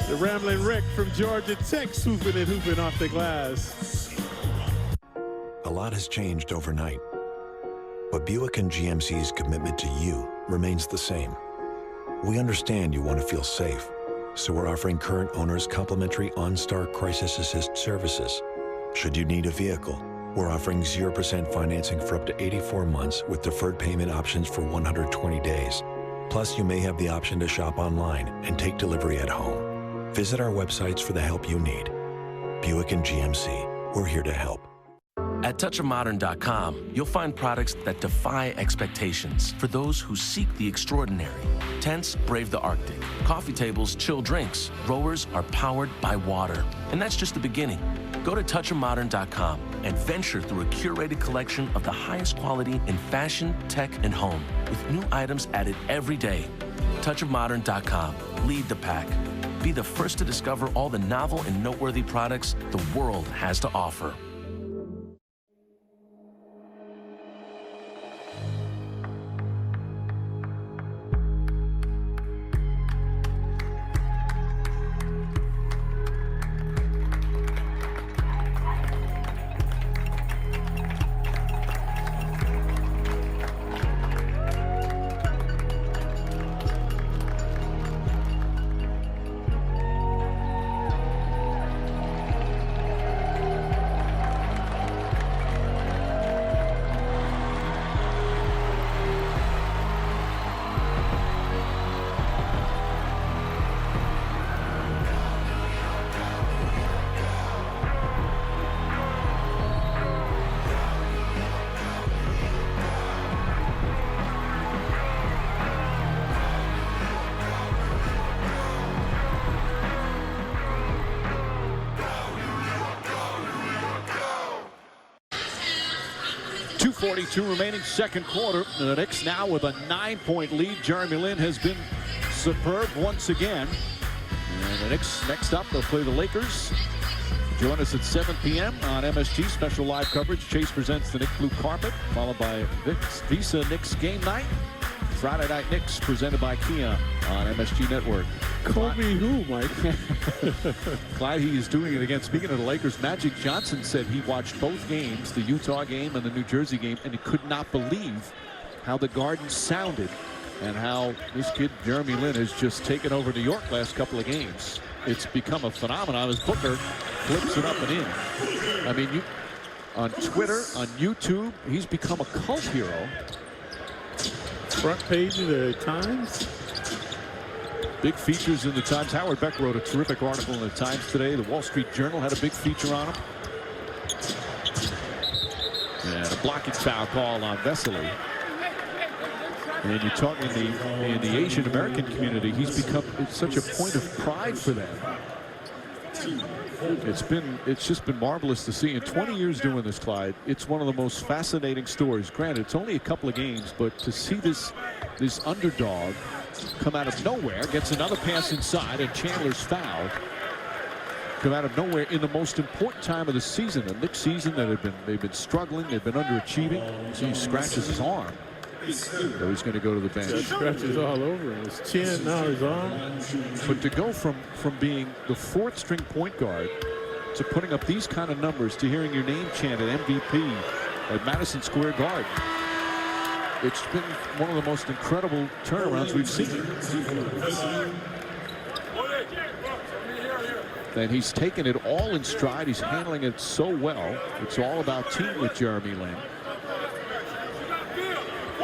the rambling wreck from Georgia Tech, swooping and hooping off the glass. A lot has changed overnight, but Buick and GMC's commitment to you remains the same. We understand you want to feel safe, so we're offering current owners complimentary OnStar Crisis Assist services. Should you need a vehicle, we're offering 0% financing for up to 84 months with deferred payment options for 120 days. Plus, you may have the option to shop online and take delivery at home. Visit our websites for the help you need. Buick and GMC, we're here to help. At touchofmodern.com, you'll find products that defy expectations for those who seek the extraordinary. Tents brave the Arctic. Coffee tables chill drinks. Rowers are powered by water. And that's just the beginning. Go to touchofmodern.com and venture through a curated collection of the highest quality in fashion, tech, and home, with new items added every day. Touchofmodern.com. Lead the pack. Be the first to discover all the novel and noteworthy products the world has to offer. 2:42 remaining second quarter. The Knicks now with a 9-point lead. Jeremy Lin has been superb once again. And the Knicks next up, they'll play the Lakers. Join us at 7 p.m. on MSG. Special live coverage. Chase presents the Knicks Blue Carpet, followed by Visa Knicks Game Night. Friday Night Knicks presented by Kia on MSG Network. Kobe who, Mike? Clyde, he is doing it again. Speaking of the Lakers, Magic Johnson said he watched both games, the Utah game and the New Jersey game, and he could not believe how the Garden sounded and how this kid, Jeremy Lin, has just taken over New York last couple of games. It's become a phenomenon as Booker flips it up and in. I mean, on Twitter, on YouTube, he's become a cult hero. Front page of the Times. Big features in the Times. Howard Beck wrote a terrific article in the Times today. The Wall Street Journal had a big feature on him. And a blocking foul call on Vesely. And you talk in the Asian American community, he's become such a point of pride for them. It's just been marvelous to see. In 20 years doing this, Clyde, it's one of the most fascinating stories. Granted, it's only a couple of games, but to see this underdog come out of nowhere, gets another pass inside, and Chandler's fouled. Come out of nowhere in the most important time of the season, the Knicks season that they've been struggling, they've been underachieving. So he scratches his arm. So he's going to go to the bench. Scratches all over him. His chin, now his arm. But to go from being the fourth string point guard to putting up these kind of numbers, to hearing your name chanted MVP at Madison Square Garden, it's been one of the most incredible turnarounds we've seen. And he's taken it all in stride. He's handling it so well. It's all about team with Jeremy Lin.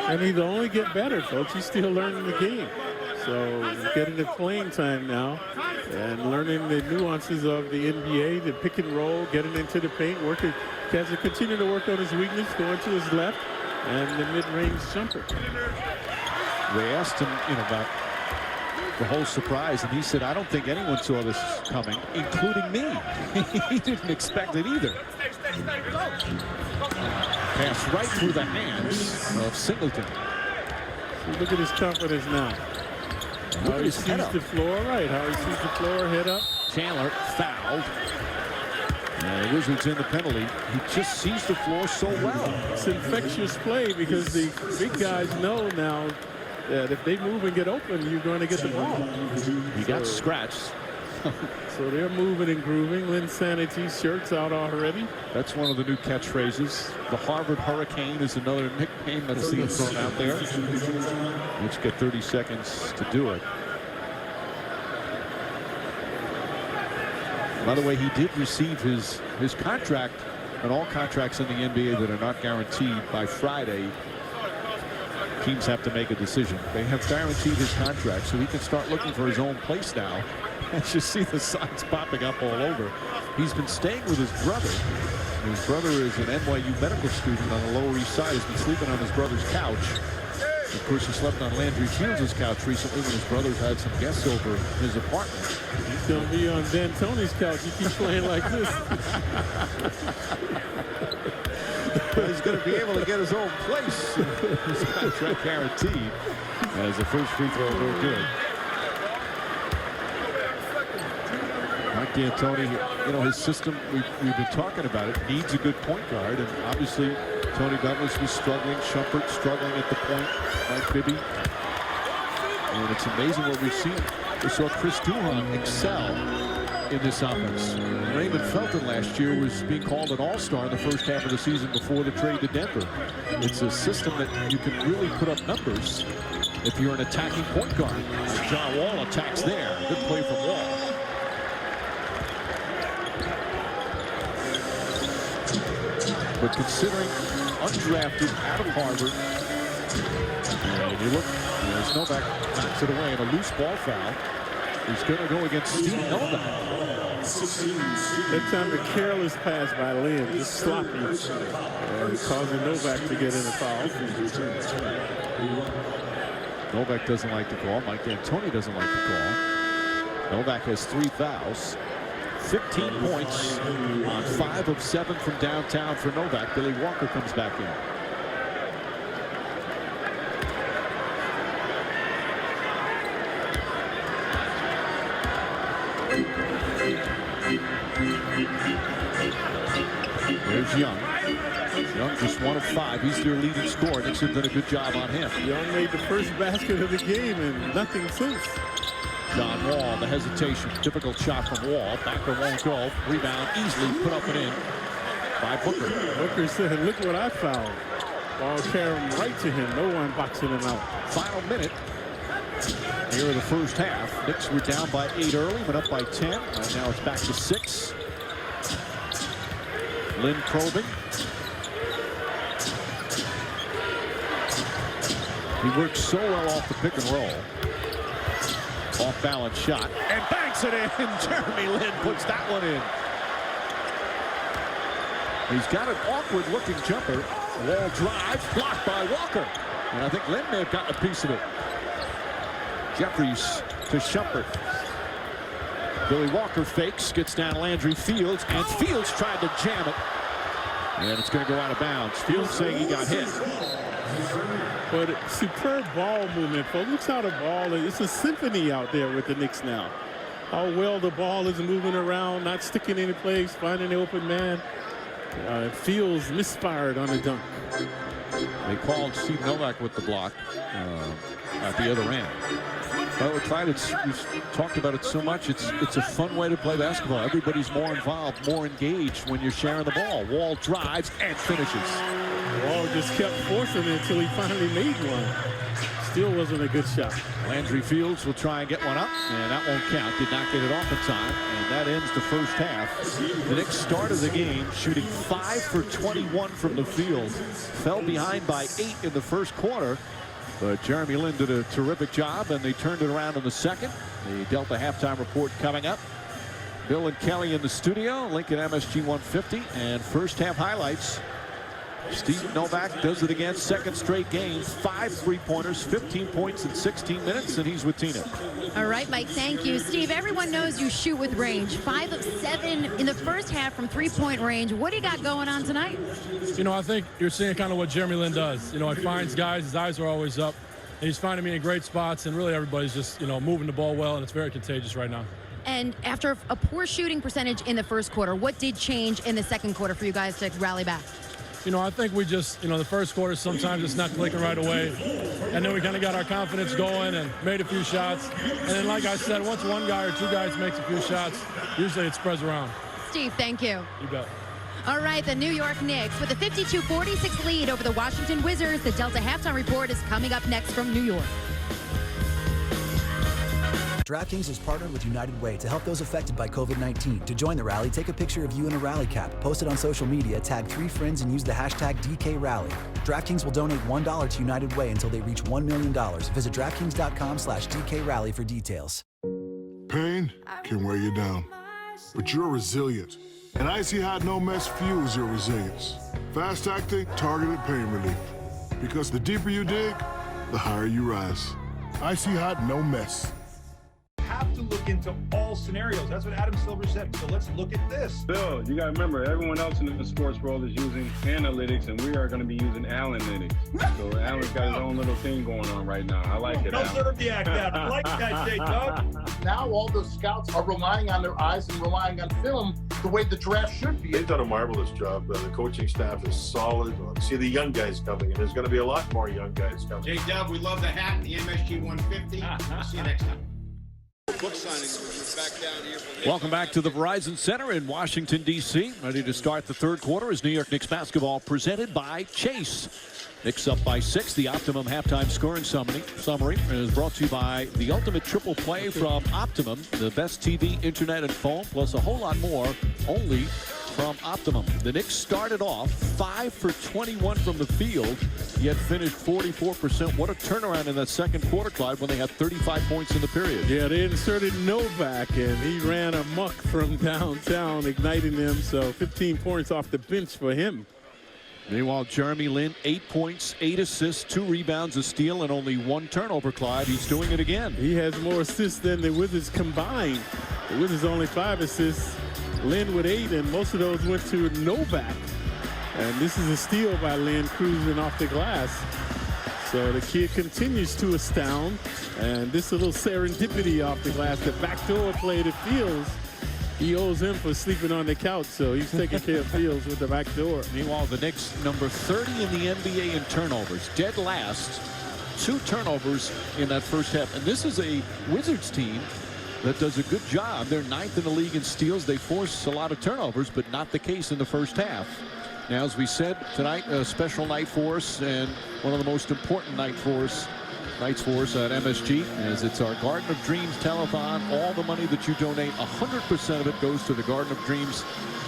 And he'll only get better, folks. He's still learning the game. So he's getting the playing time now and learning the nuances of the NBA, the pick and roll, getting into the paint, working. He has to continue to work on his weakness, going to his left, and the mid-range jumper. They asked him, about the whole surprise, and he said, I don't think anyone saw this coming, including me. He didn't expect it either. Pass right through the hands of Singleton. So look at his confidence now. How he sees the floor, right? How he sees the floor, head up. Chandler fouled. And the Wizards in the penalty. He just sees the floor so well. It's infectious play because the big guys know now that if they move and get open, you're going to get the ball. He got scratched. So they're moving and grooving. Linsanity shirts out already. That's one of the new catchphrases. The Harvard Hurricane is another nickname that's being thrown out there. Let's get 30 seconds to do it. By the way, he did receive his contract, and all contracts in the NBA that are not guaranteed by Friday, teams have to make a decision. They have guaranteed his contract, so he can start looking for his own place now. As you see the signs popping up all over. He's been staying with his brother. His brother is an NYU medical student on the Lower East Side. He's been sleeping on his brother's couch. Of course, he slept on Landry Fields' couch recently when his brother's had some guests over his apartment. He's going to be on D'Antoni's couch. He keeps playing like this. He's going to be able to get his own place. His contract guaranteed. As the first free throw, no good. Mike D'Antoni, his system, we've been talking about it, needs a good point guard, and obviously Tony Douglas was struggling, Shumpert struggling at the point, Mike Bibby, and it's amazing what we've seen. We saw Chris Duhon excel in this offense. Raymond Felton last year was being called an all-star in the first half of the season before the trade to Denver. It's a system that you can really put up numbers if you're an attacking point guard. John Wall attacks there. Good play from Wall. But considering undrafted out of Harvard, and you look, there's Novak knocks it away, and a loose ball foul is going to go against Steve Novak. That time, a careless pass by Lin, just sloppy, causing Novak to get in a foul. Novak doesn't like the call. Mike D'Antoni doesn't like the call. Novak has 3 fouls. 15 points on 5 of 7 from downtown for Novak. Billy Walker comes back in. There's Young. Young just 1 of 5. He's their leading scorer. Knicks have done a good job on him. Young made the first basket of the game and nothing since. John Wall, the hesitation. Typical shot from Wall. Backer won't go. Rebound easily put up and in by Booker. Booker said, look what I found. Ball carrying right to him. No one boxing him out. Final minute here in the first half. Knicks were down by 8 early, went up by 10. And now it's back to 6. Lin probing. He works so well off the pick and roll. Off balance shot and banks it in. Jeremy Lin puts that one in. He's got an awkward looking jumper. Wall drives, blocked by Walker. And I think Lin may have gotten a piece of it. Jeffries to Shumpert. Billy Walker fakes, gets down Landry Fields, and Fields tried to jam it. And it's going to go out of bounds. Fields saying he got hit. But superb ball movement, folks. Looks how the ball is. It's a symphony out there with the Knicks now. How well the ball is moving around, not sticking in place, finding the open man. Fields misfired on the dunk. They called Steve Novak with the block at the other end. Well, we've talked about it so much. It's a fun way to play basketball. Everybody's more involved, more engaged when you're sharing the ball. Wall drives and finishes. Wall just kept forcing it until he finally made one. Still wasn't a good shot. Landry Fields will try and get one up, and that won't count. Did not get it off in time, and that ends the first half. The Knicks started the game shooting 5 for 21 from the field. Fell behind by 8 in the first quarter. But Jeremy Lin did a terrific job, and they turned it around in the second. The Delta halftime report coming up. Bill and Kelly in the studio, Lincoln MSG 150, and first half highlights. Steve Novak does it again, second straight game, 5 3-pointers, 15 points in 16 minutes, and he's with Tina. All right, Mike, thank you. Steve, everyone knows you shoot with range. 5 of 7 in the first half from 3-point range. What do you got going on tonight? You know, I think you're seeing kind of what Jeremy Lin does. You know, he finds guys, his eyes are always up, and he's finding me in great spots, and really everybody's just, you know, moving the ball well, and it's very contagious right now. And after a poor shooting percentage in the first quarter, what did change in the second quarter for you guys to rally back? You know, I think we just, you know, the first quarter, sometimes it's not clicking right away. And then we kind of got our confidence going and made a few shots. And then, like I said, once one guy or two guys makes a few shots, usually it spreads around. Steve, thank you. You bet. All right, the New York Knicks with a 52-46 lead over the Washington Wizards. The Delta halftime report is coming up next from New York. DraftKings has partnered with United Way to help those affected by COVID-19. To join the rally, take a picture of you in a rally cap, post it on social media, tag 3 friends, and use the hashtag DKRally. DraftKings will donate $1 to United Way until they reach $1 million. Visit DraftKings.com/DKRally for details. Pain can wear you down, but you're resilient. And Icy Hot No Mess fuels your resilience. Fast-acting, targeted pain relief. Because the deeper you dig, the higher you rise. Icy Hot No Mess. Have to look into all scenarios. That's what Adam Silver said. So let's look at this. Bill, you got to remember, everyone else in the sports world is using analytics, and we are going to be using Alan-lytics. So Alan's got his own little thing going on right now. I like it, No Alan. Zerbiak that. I like that, J-Dub. Now all the scouts are relying on their eyes and relying on film the way the draft should be. They've done a marvelous job. The coaching staff is solid. See the young guys coming, and there's going to be a lot more young guys coming. J-Dub, we love the hat, the MSG 150. See you next time. Book signings back down here. Welcome back to the Verizon Center in Washington, D.C. Ready to start the third quarter as New York Knicks basketball presented by Chase. Knicks up by 6. The Optimum halftime scoring summary is brought to you by the ultimate triple play from Optimum. The best TV, internet, and phone, plus a whole lot more, only from Optimum. The Knicks started off 5 for 21 from the field, yet finished 44%. What a turnaround in that second quarter, Clyde, when they had 35 points in the period. Yeah, they inserted Novak, and he ran amok from downtown, igniting them. So 15 points off the bench for him. Meanwhile, Jeremy Lin, 8 points, 8 assists, 2 rebounds, a steal, and only 1 turnover, Clyde. He's doing it again. He has more assists than the Wizards combined. The Wizards only 5 assists. Lin with 8, and most of those went to Novak. And this is a steal by Lin, cruising off the glass. So the kid continues to astound. And this little serendipity off the glass, the backdoor play to Fields, He owes him for sleeping on the couch, so he's taking care of Fields with the back door. Meanwhile, the Knicks, number 30 in the NBA in turnovers, dead last. 2 turnovers in that first half. And this is a Wizards team that does a good job. They're 9th in the league in steals. They force a lot of turnovers, but not the case in the first half. Now, as we said, tonight, a special night for us and one of the most important nights for us at MSG, as it's our Garden of Dreams telethon. All the money that you donate, 100% of it goes to the Garden of Dreams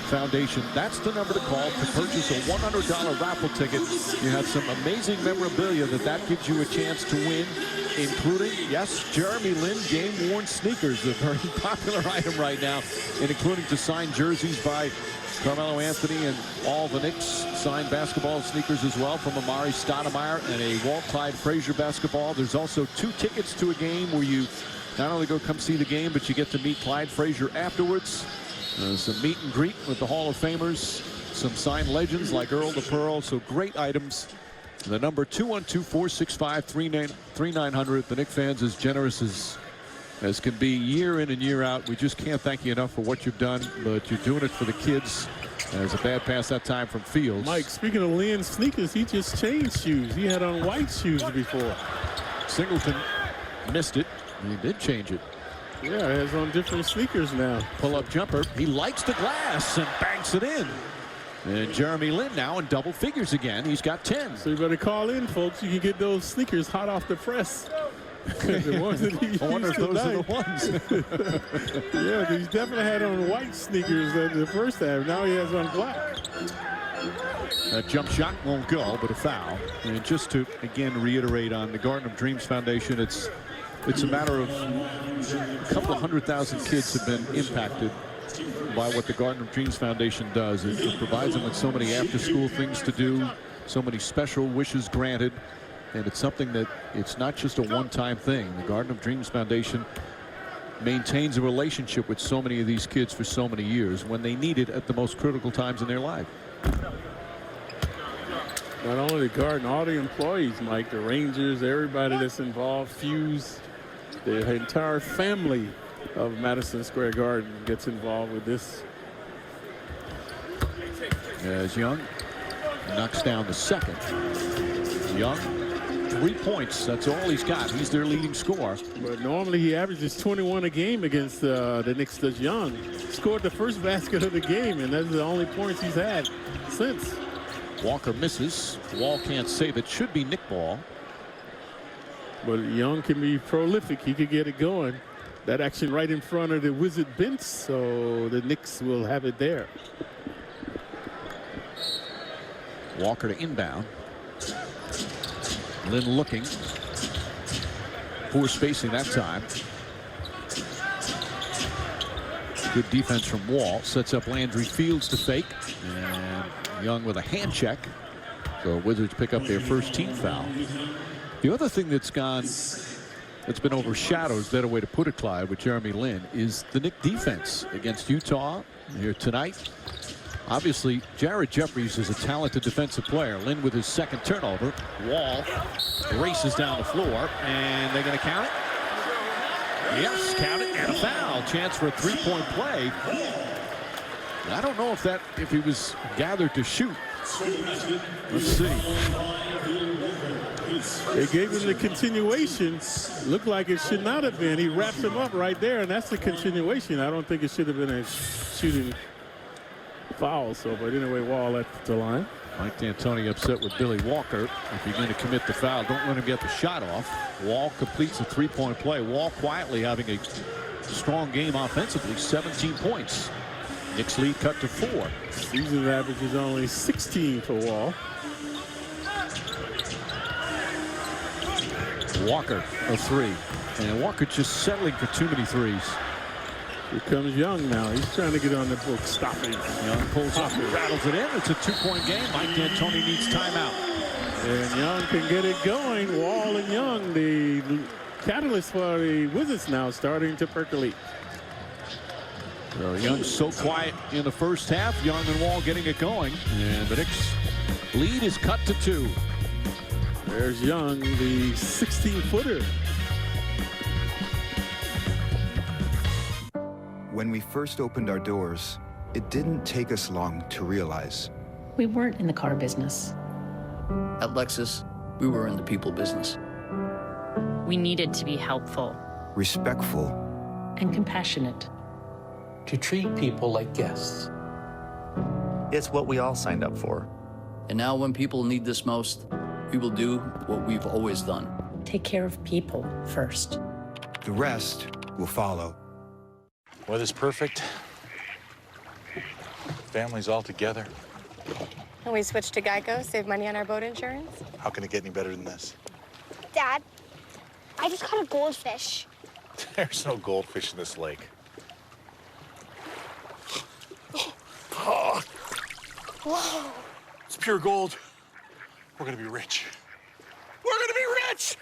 Foundation. That's the number to call to purchase a $100 raffle ticket. You have some amazing memorabilia that gives you a chance to win, including, yes, Jeremy Lin game-worn sneakers, a very popular item right now, and including to sign jerseys by Carmelo Anthony and all the Knicks signed basketball sneakers as well from Amari Stoudemire, and a Walt Clyde Frazier basketball. There's also 2 tickets to a game where you not only go come see the game, but you get to meet Clyde Frazier afterwards. Some meet and greet with the Hall of Famers, some signed legends like Earl the Pearl. So great items. The number 212-465-3900. The Knicks fans as generous as can be year in and year out. We just can't thank you enough for what you've done, but you're doing it for the kids. There's a bad pass that time from Fields. Mike, speaking of Lynn sneakers, he just changed shoes. He had on white shoes before. Singleton missed it. He did change it. Yeah, he has on different sneakers now. Pull-up jumper. He likes the glass and banks it in. And Jeremy Lin now in double figures again. He's got 10. So you better call in, folks. You can get those sneakers hot off the press. The ones that he I wonder if those tonight. are the ones. Yeah, he's definitely had on white sneakers in the first half. Now he has on black. That jump shot won't go, but a foul. And just to, again, reiterate on the Garden of Dreams Foundation, it's a matter of a couple of 100,000 kids have been impacted by what the Garden of Dreams Foundation does. It provides them with so many after-school things to do, so many special wishes granted. And it's something that it's not just a one-time thing. The Garden of Dreams Foundation maintains a relationship with so many of these kids for so many years when they need it at the most critical times in their life. Not only the Garden, all the employees, Mike, the Rangers, everybody that's involved, Fuse, the entire family of Madison Square Garden gets involved with this. As Young knocks down the second. Young, 3 points. That's all he's got. He's their leading scorer. But normally he averages 21 a game against the Knicks. Does Young scored the first basket of the game, and that's the only points he's had since. Walker misses. Wall can't save it. Should be Nick ball. But Young can be prolific. He could get it going. That action right in front of the Wizard bench, so the Knicks will have it there. Walker to inbound. Lin looking. Poor spacing that time. Good defense from Wall. Sets up Landry Fields to fake. And Young with a hand check. So Wizards pick up their first team foul. The other thing that's been overshadowed, is a better way to put it, Clyde, with Jeremy Lin, is the Knicks defense against Utah here tonight. Obviously, Jared Jeffries is a talented defensive player. Lin with his second turnover. Wall races down the floor, and they're going to count it. Yes, count it, and a foul. Chance for a three-point play. I don't know if he was gathered to shoot. Let's see. They gave him the continuation. Looked like it should not have been. He wraps him up right there, and that's the continuation. I don't think it should have been a shooting foul. So, but anyway, Wall at the line. Mike D'Antoni upset with Billy Walker. If you're going to commit the foul, don't let him get the shot off. Wall completes a three-point play. Wall quietly having a strong game offensively, 17 points. Knicks lead cut to 4. Season average is only 16 for Wall. Walker, a 3. And Walker just settling for too many threes. Here comes Young now. He's trying to get on the book. Stop it. Young pulls up and rattles it in. It's a 2-point game. Mike D'Antoni needs timeout. And Young can get it going. Wall and Young, the catalyst for the Wizards now, starting to percolate. So Young's so quiet in the first half. Young and Wall getting it going. And the Knicks lead is cut to 2. There's Young, the 16-footer. When we first opened our doors, it didn't take us long to realize. We weren't in the car business. At Lexus, we were in the people business. We needed to be helpful. Respectful. And compassionate. To treat people like guests. It's what we all signed up for. And now when people need this most, we will do what we've always done. Take care of people first. The rest will follow. Weather's perfect. Family's all together. And we switched to Geico, save money on our boat insurance. How can it get any better than this? Dad, I just caught a goldfish. There's no goldfish in this lake. Whoa. It's pure gold. We're gonna be rich. We're gonna be rich!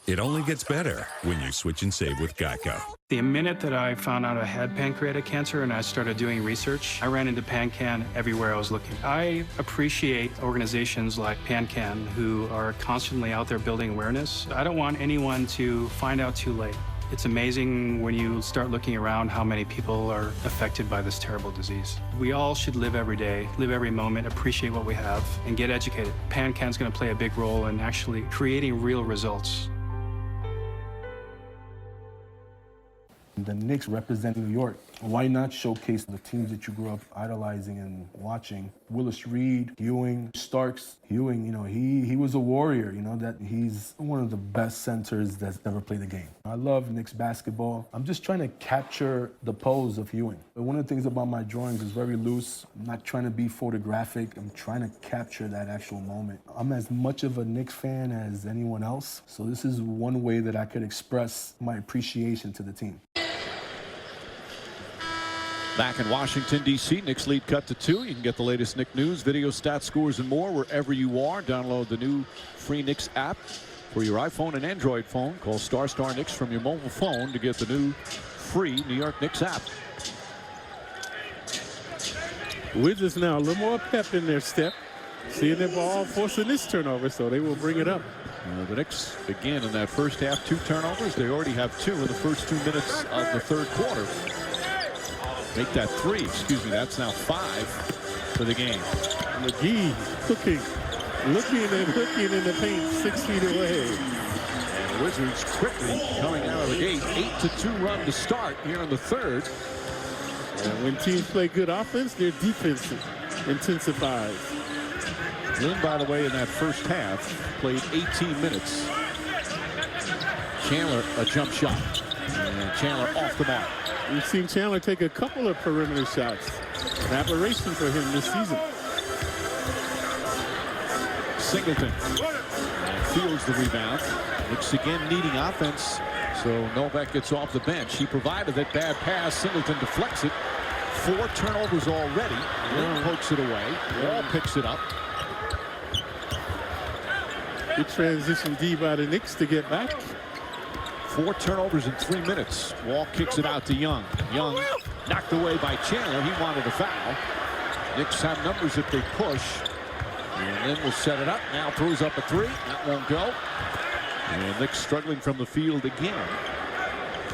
It only gets better when you switch and save with Geico. The minute that I found out I had pancreatic cancer and I started doing research, I ran into PanCan everywhere I was looking. I appreciate organizations like PanCan who are constantly out there building awareness. I don't want anyone to find out too late. It's amazing when you start looking around how many people are affected by this terrible disease. We all should live every day, live every moment, appreciate what we have, and get educated. PanCan's going to play a big role in actually creating real results. The Knicks represent New York. Why not showcase the teams that you grew up idolizing and watching? Willis Reed, Ewing, Starks. Ewing, you know, he was a warrior, you know, that he's one of the best centers that's ever played the game. I love Knicks basketball. I'm just trying to capture the pose of Ewing. But one of the things about my drawings is very loose. I'm not trying to be photographic. I'm trying to capture that actual moment. I'm as much of a Knicks fan as anyone else, so this is one way that I could express my appreciation to the team. Back in Washington, D.C., Knicks lead cut to 2. You can get the latest Knicks news, video, stats, scores, and more wherever you are. Download the new free Knicks app for your iPhone and Android phone. Call ** Knicks from your mobile phone to get the new free New York Knicks app. Wizards now a little more pep in their step. Seeing their ball forcing this turnover, so they will bring it up. The Knicks begin in that first half, 2 turnovers. They already have 2 in the first 2 minutes of the third quarter. Make that 3, excuse me, that's now 5 for the game. McGee looking and hooking in the paint 6 feet away. And the Wizards quickly coming out of the gate. 8-2 run to start here in the third. And when teams play good offense, their defense intensifies. Lynn, by the way, in that first half, played 18 minutes. Chandler, a jump shot. And Chandler off the mark. We've seen Chandler take a couple of perimeter shots. An aberration for him this season. Singleton fields the rebound. Knicks again needing offense. So Novak gets off the bench. He provided that bad pass. Singleton deflects it. 4 turnovers already. Lynn pokes it away. Wall picks it up. Good transition D by the Knicks to get back. 4 turnovers in 3 minutes. Wall kicks it out to Young. Young knocked away by Chandler. He wanted a foul. Knicks have numbers if they push. And then will set it up. Now throws up a 3. That won't go. And Knicks struggling from the field again.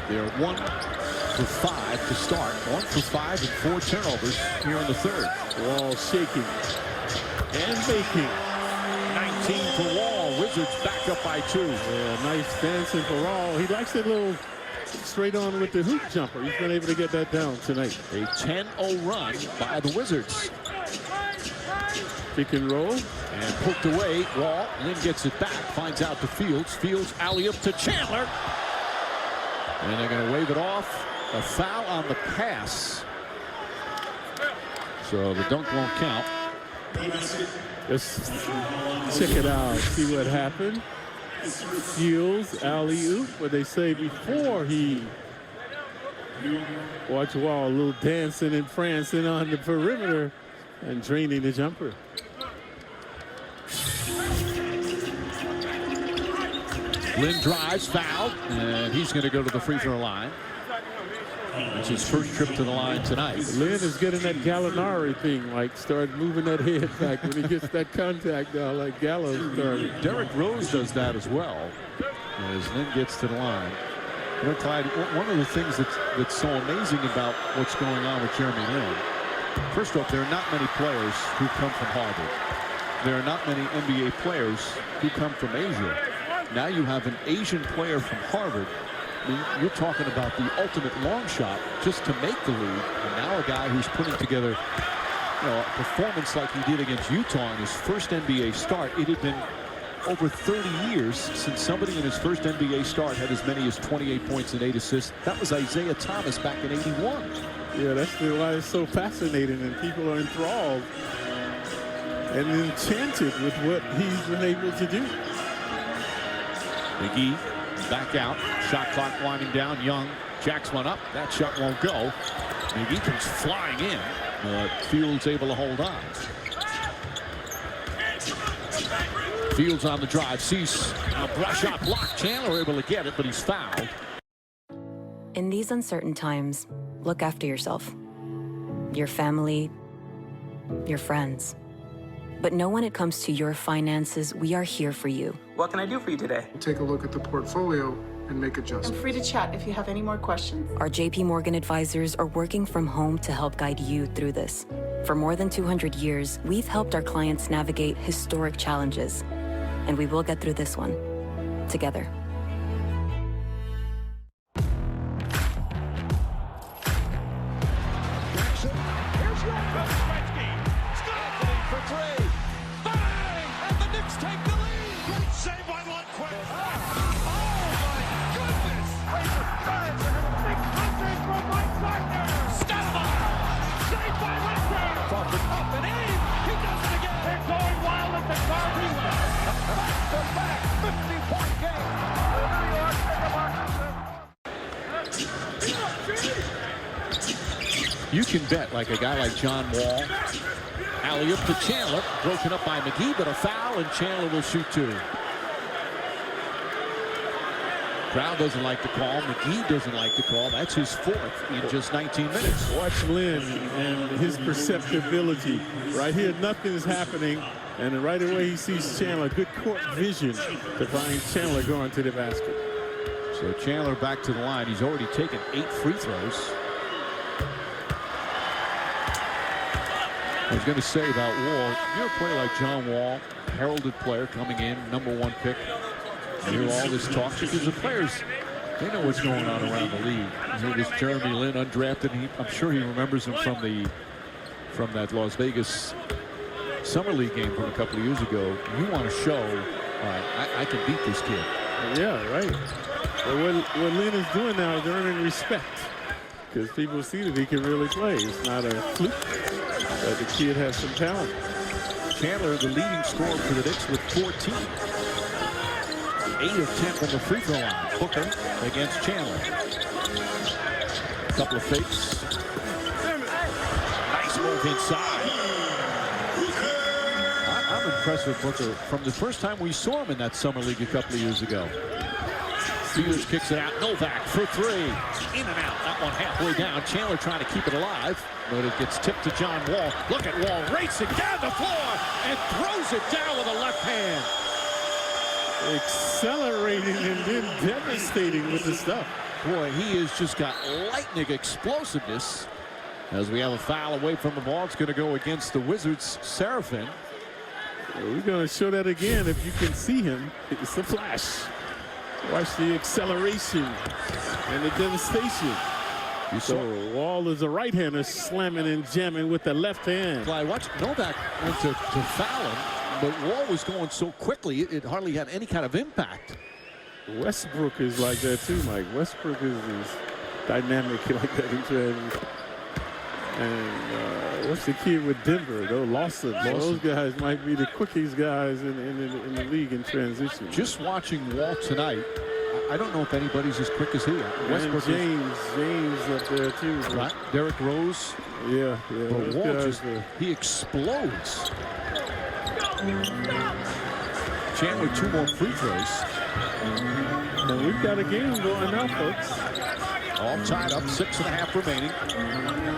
They're 1 for 5 to start. 1 for 5 and 4 turnovers here in the third. Wall shaking and making. 19 for Wall. Wizards back up by 2. Yeah, nice dancing for Wall. He likes that little straight on with the hoop jumper. He's been able to get that down tonight. A 10-0 run by the Wizards. Pick and roll. And poked away. Wall. Lynn gets it back. Finds out to Fields. Fields alley-up to Chandler. And they're going to wave it off. A foul on the pass. So the dunk won't count. Let's check it out. See what happened. Fields, alley-oop. What they say before he watch Wall a little dancing and prancing on the perimeter and draining the jumper. Lynn drives, fouled, and he's going to go to the free throw line. It's his first trip to the line tonight. Lynn is getting that Gallinari thing, like start moving that head back when he gets that contact down like Gallo started. Derrick Rose does that as well as Lynn gets to the line. You know, Clyde, one of the things that's so amazing about what's going on with Jeremy Lin, first off, there are not many players who come from Harvard. There are not many NBA players who come from Asia. Now you have an Asian player from Harvard. I mean, you're talking about the ultimate long shot just to make the league. And now a guy who's putting together, you know, a performance like he did against Utah in his first NBA start. It had been over 30 years since somebody in his first NBA start had as many as 28 points and 8 assists. That was Isaiah Thomas back in '81. Yeah, that's why it's so fascinating, and people are enthralled and enchanted with what he's been able to do. McGee back out. Shot clock winding down. Young jacks one up. That shot won't go. McGee comes flying in, but Fields able to hold on. Fields on the drive, sees a brush shot block. Chandler able to get it, but he's fouled. In these uncertain times, look after yourself, your family, your friends. But know when it comes to your finances, we are here for you. What can I do for you today? Take a look at the portfolio and make adjustments. I'm free to chat if you have any more questions. Our JP Morgan advisors are working from home to help guide you through this. For more than 200 years, we've helped our clients navigate historic challenges. And we will get through this one together. Jackson, here's Rocco Gretzky. Anthony for three. Bang! And the Knicks take the lead. Great save by Lundqvist. Oh, my goodness. Fraser drives into the big contact from Mike Wagner. Stoudemire. Saved by Wagner. Crawford up and in. He does it again. They're going wild at the Garden. Back-to-back 50-point game. The New York Knickerbockers. You can bet like a guy like John Wall. Alley-oop to Chandler. Broken up by McGee, but a foul, and Chandler will shoot two. Crowd doesn't like the call. McGee doesn't like the call. That's his fourth in just 19 minutes. Watch Lin and his perceptibility. Right here, nothing is happening. And right away, he sees Chandler. Good court vision to find Chandler going to the basket. So Chandler back to the line. He's already taken 8 free throws. I was going to say about Wall, you know, a player like John Wall, heralded player coming in, #1 pick. You hear all this talk because the players, they know what's going on around the league. You hear this Jeremy Lin undrafted. I'm sure he remembers him from that Las Vegas Summer League game from a couple of years ago. You want to show, all right, I can beat this kid. Yeah, right. But what Lin is doing now is earning respect because people see that he can really play. It's not a fluke. The kid has some talent. Chandler, the leading scorer for the Knicks with 14. 8 of 10 from the free throw line. Booker against Chandler. A couple of fakes. Nice move inside. I'm impressed with Booker from the first time we saw him in that summer league a couple of years ago. Fields kicks it out. Novak for three. In and out. That one halfway down. Chandler trying to keep it alive. But it gets tipped to John Wall. Look at Wall racing down the floor and throws it down with a left hand. Accelerating and then devastating with the stuff. Boy, he has just got lightning explosiveness. As we have a foul away from the ball, it's going to go against the Wizards' Seraphin. We're going to show that again if you can see him. It's a flash. Watch the acceleration and the devastation. So Wall is a right-hander slamming and jamming with the left hand. Clyde, watch Novak went to foul him, but Wall was going so quickly it hardly had any kind of impact. Westbrook is like that too, Mike. Westbrook is dynamic like that in transition. And what's the kid with Denver? Lawson. Those guys might be the quickest guys in the league in transition. Just watching Wall tonight, I don't know if anybody's as quick as he is. Westbrook James up there too. Right. Derrick Rose. Yeah. But Wall just, he explodes. Chandler 2 more free throws. And we've got a game going now, folks. All tied up, 6.5 remaining.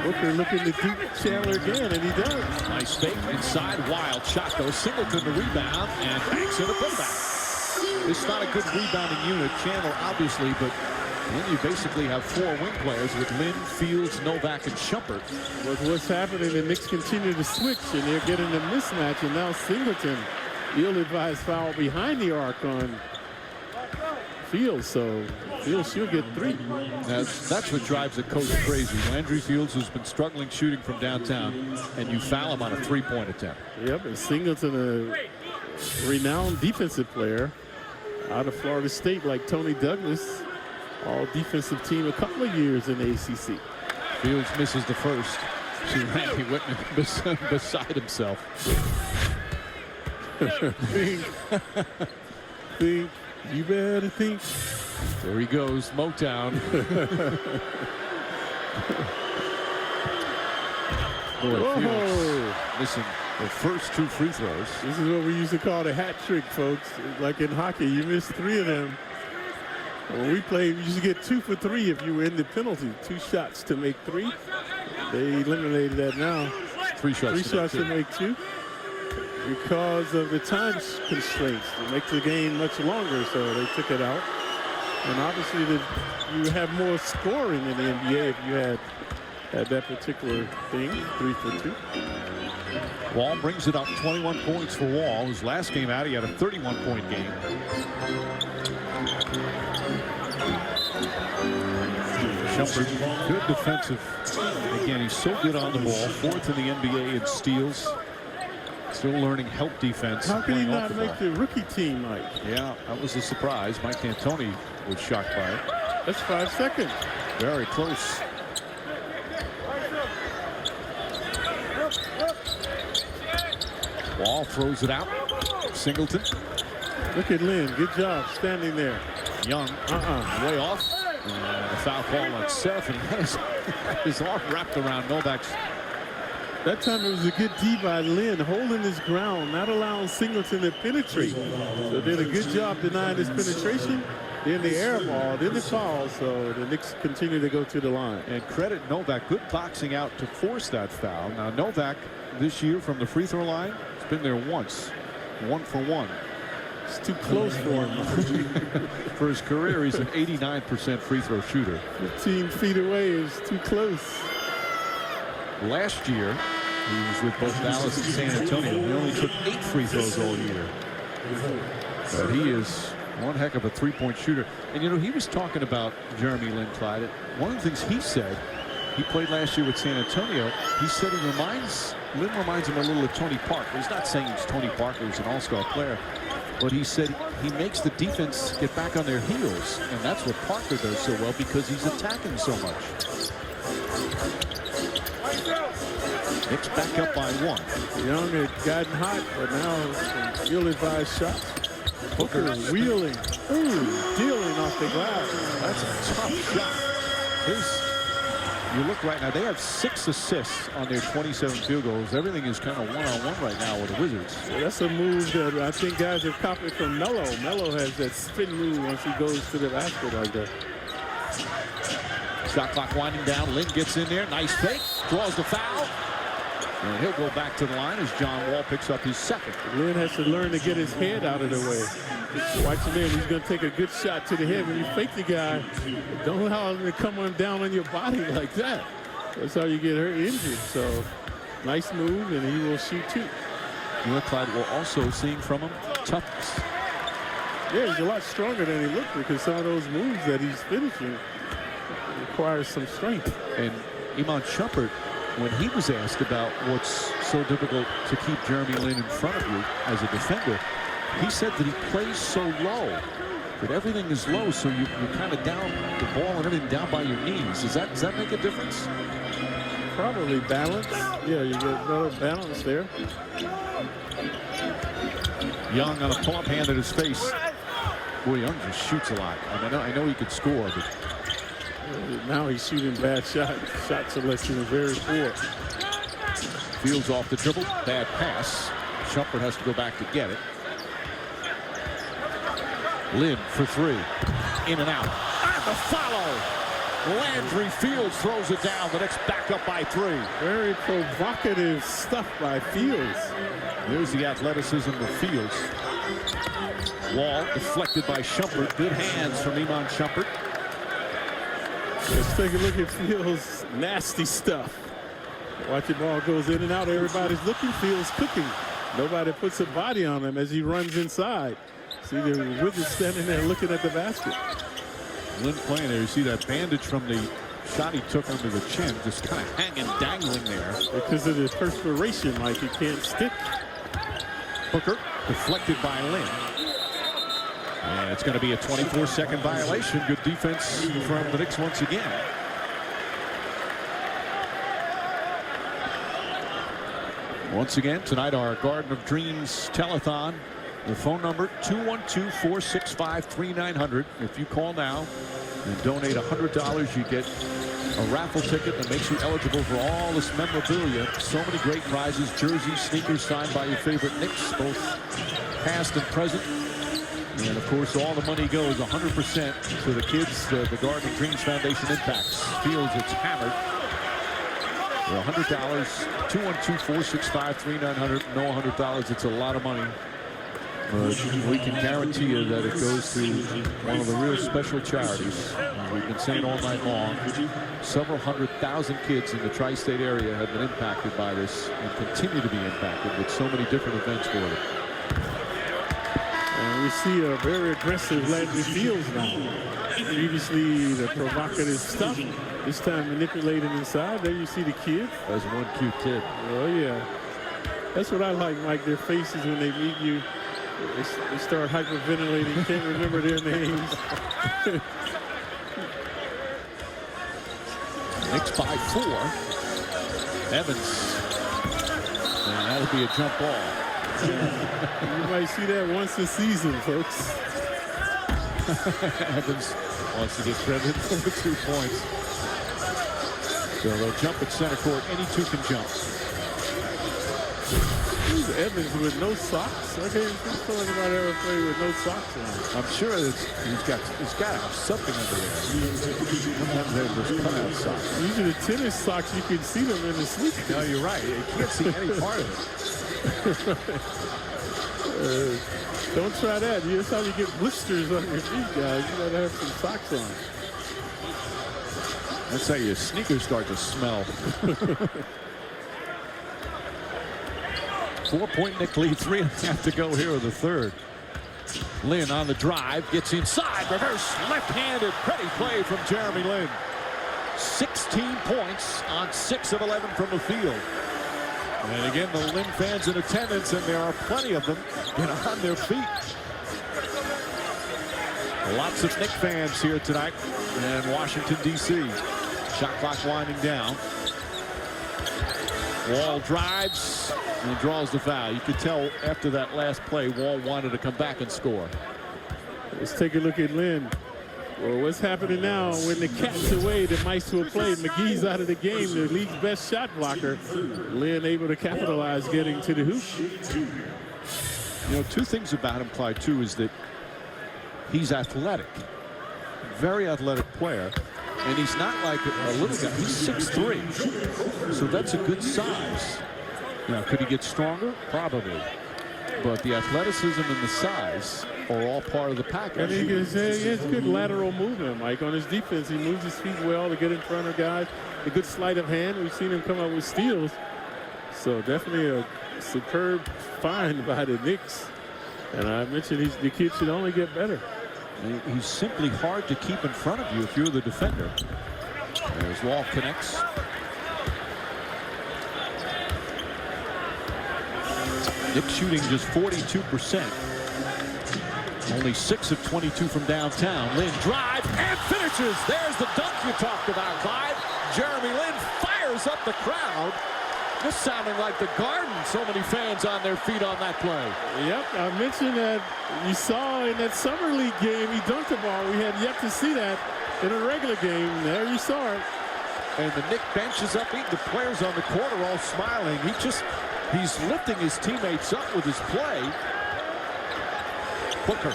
Booker looking to keep Chandler again, and he does. Nice fake inside, wild shot though. Singleton the rebound, and Banks in the putback. It's not a good rebounding unit, Chandler obviously, but And you basically have 4 wing players with Lynn, Fields, Novak, and Shumpert. With what's happening, the Knicks continue to switch, and they're getting a mismatch, and now Singleton, ill-advised foul behind the arc on Fields, so Fields should get 3. That's what drives a coach crazy. Landry Fields has been struggling shooting from downtown, and you foul him on a 3-point attempt. Yep, and Singleton, a renowned defensive player out of Florida State like Tony Douglas, all defensive team a couple of years in the ACC. Fields misses the first. See Randy Whitman beside himself. think, you better think. There he goes, Motown. Boy, Fields missing the first 2 free throws. This is what we used to call the hat trick, folks. Like in hockey, you miss 3 of them. When we played, we used to get 2 for 3 if you were in the penalty. 2 shots to make 3. They eliminated that now. 3 shots to make 2. Because of the time constraints. It makes the game much longer, so they took it out. And obviously, you have more scoring in the NBA if you had that particular thing, 3 for 2. Wall brings it up, 21 points for Wall. His last game out, he had a 31-point game. Shumpert, good defensive. Again, he's so good on the ball. 4th in the NBA in steals. Still learning help defense. How can he not make the rookie team, Mike? Yeah, that was a surprise. Mike D'Antoni was shocked by it. That's 5 seconds. Very close. Wall throws it out. Singleton. Look at Lynn. Good job standing there. Young. Way off. And a foul call on Seth. And he had his arm wrapped around Novak's. That time it was a good D by Lynn, holding his ground, not allowing Singleton to penetrate. So did a good job denying his penetration. Then the air ball, then the foul. So the Knicks continue to go to the line. And credit Novak, good boxing out to force that foul. Now Novak this year from the free throw line, has been there once. 1 for 1. It's too close for him. For his career, he's an 89% free throw shooter. 15 feet away is too close. Last year, he was with both Dallas and San Antonio. He only took 8 free throws all year. But he is one heck of a 3-point shooter. And, you know, he was talking about Jeremy Lin, Clyde. One of the things he said, he played last year with San Antonio. He said Lin reminds him a little of Tony Parker. He's not saying he's Tony Parker, who's an all-star player. But he said he makes the defense get back on their heels. And that's what Parker does so well because he's attacking so much. Knicks back up by 1. Young had gotten hot, but now some ill-advised shots. Booker wheeling. Ooh, dealing off the glass. That's a tough shot. You look right now, they have 6 assists on their 27 field goals. Everything is kind of one-on-one right now with the Wizards. Yeah, that's a move that I think guys have copied from Melo. Melo has that spin move once he goes to the basket like that. Shot clock winding down. Lynn gets in there. Nice fake. Draws the foul. And he'll go back to the line as John Wall picks up his 2nd. Lynn has to learn to get his head out of the way. Watch him in. He's going to take a good shot to the head. When you fake the guy, don't allow him to come on down on your body like that. That's how you get her injured. So, nice move, and he will shoot 2. You know, Clyde, we're also seeing from him toughness. Yeah, he's a lot stronger than he looked because some of those moves that he's finishing requires some strength. And Iman Shumpert, when he was asked about what's so difficult to keep Jeremy Lin in front of you as a defender, he said that he plays so low, that everything is low, so you're kind of down, the ball and everything down by your knees. Does that make a difference? Probably balance. Yeah, you get better balance there. Young on a pull-up hand at his face. Boy, Young just shoots a lot. I know he could score, but now he's shooting bad shots. Shot selection is very poor. Fields off the dribble. Bad pass. Shumpert has to go back to get it. Lynn for 3. In and out. And the follow. Landry Fields throws it down. The Knicks back up by 3. Very provocative stuff by Fields. There's the athleticism of Fields. Wall deflected by Shumpert. Good hands from Iman Shumpert. Let's take a look at Fields' nasty stuff. Watch the ball goes in and out. Everybody's looking. Fields cooking. Nobody puts a body on him as he runs inside. See the Wizards standing there looking at the basket. Lynn playing there. You see that bandage from the shot he took under the chin, just kind of hanging, dangling there. Because of the perspiration, Mike, he can't stick. Booker deflected by Lynn. And it's going to be a 24-second violation. Good defense from the Knicks once again. Once again, tonight our Garden of Dreams telethon. The phone number 212-465-3900. If you call now and donate $100, you get a raffle ticket that makes you eligible for all this memorabilia. So many great prizes, jerseys, sneakers signed by your favorite Knicks, both past and present. And of course, all the money goes 100% to the kids the Garden of Dreams Foundation impacts. Fields, it's hammered. For $100, 212-465-3900. No $100, it's a lot of money. But we can guarantee you that it goes to one of the real special charities. We've been saying all night long, several 100,000 kids in the tri-state area have been impacted by this and continue to be impacted with so many different events for it. And we see a very aggressive Landry Fields now. Previously, the provocative stuff. This time manipulating inside. There you see the kid. That's one cute kid. Oh, yeah. That's what I like, Mike. Their faces when they meet you. They start hyperventilating, can't remember their names. Knicks by 4. Evans. And that'll be a jump ball. You might see that once a season, folks. Evans wants to get credit for the 2 points. So they'll jump at center court. Any two can jump. Evans with no socks. Okay, who's talking about ever play with no socks on? I'm sure he's got to have something under there. Sometimes they're just cutout socks. Usually the tennis socks, you can see them in the sneakers. No, you're right. You can't see any part of it. Don't try that. That's how you get blisters on your feet, guys. You gotta have some socks on. That's how your sneakers start to smell. 4-point Knick lead, 3.5 to go here in the third. Lynn on the drive, gets inside, reverse, left-handed, pretty play from Jeremy Lin. 16 points on 6 of 11 from the field. And again, the Lynn fans in attendance, and there are plenty of them, on their feet. Lots of Knick fans here tonight in Washington, D.C. Shot clock winding down. Wall drives and draws the foul. You could tell after that last play, Wall wanted to come back and score. Let's take a look at Lynn. Well, what's happening now when the cat's away, the mice will play. McGee's out of the game, the league's best shot blocker. Lynn able to capitalize getting to the hoop. You know, 2 things about him, Clyde, too, is that he's athletic. Very athletic player. And he's not like a little guy. He's 6'3". So that's a good size. Now, could he get stronger? Probably. But the athleticism and the size are all part of the package. And he has good lateral movement, Mike. On his defense, he moves his feet well to get in front of guys. A good sleight of hand. We've seen him come up with steals. So definitely a superb find by the Knicks. And I mentioned the kid should only get better. He's simply hard to keep in front of you if you're the defender. As Wall connects. Knicks shooting just 42%. Only 6 of 22 from downtown. Lynn drive and finishes. There's the dunk you talked about, Clyde. Jeremy Lin fires up the crowd. This sounding like the Garden. So many fans on their feet on that play. Yep, I mentioned that you saw in that summer league game he dunked the ball. We had yet to see that in a regular game. There you saw it. And the Knick bench is up. The players on the court are all smiling. He's lifting his teammates up with his play. Booker.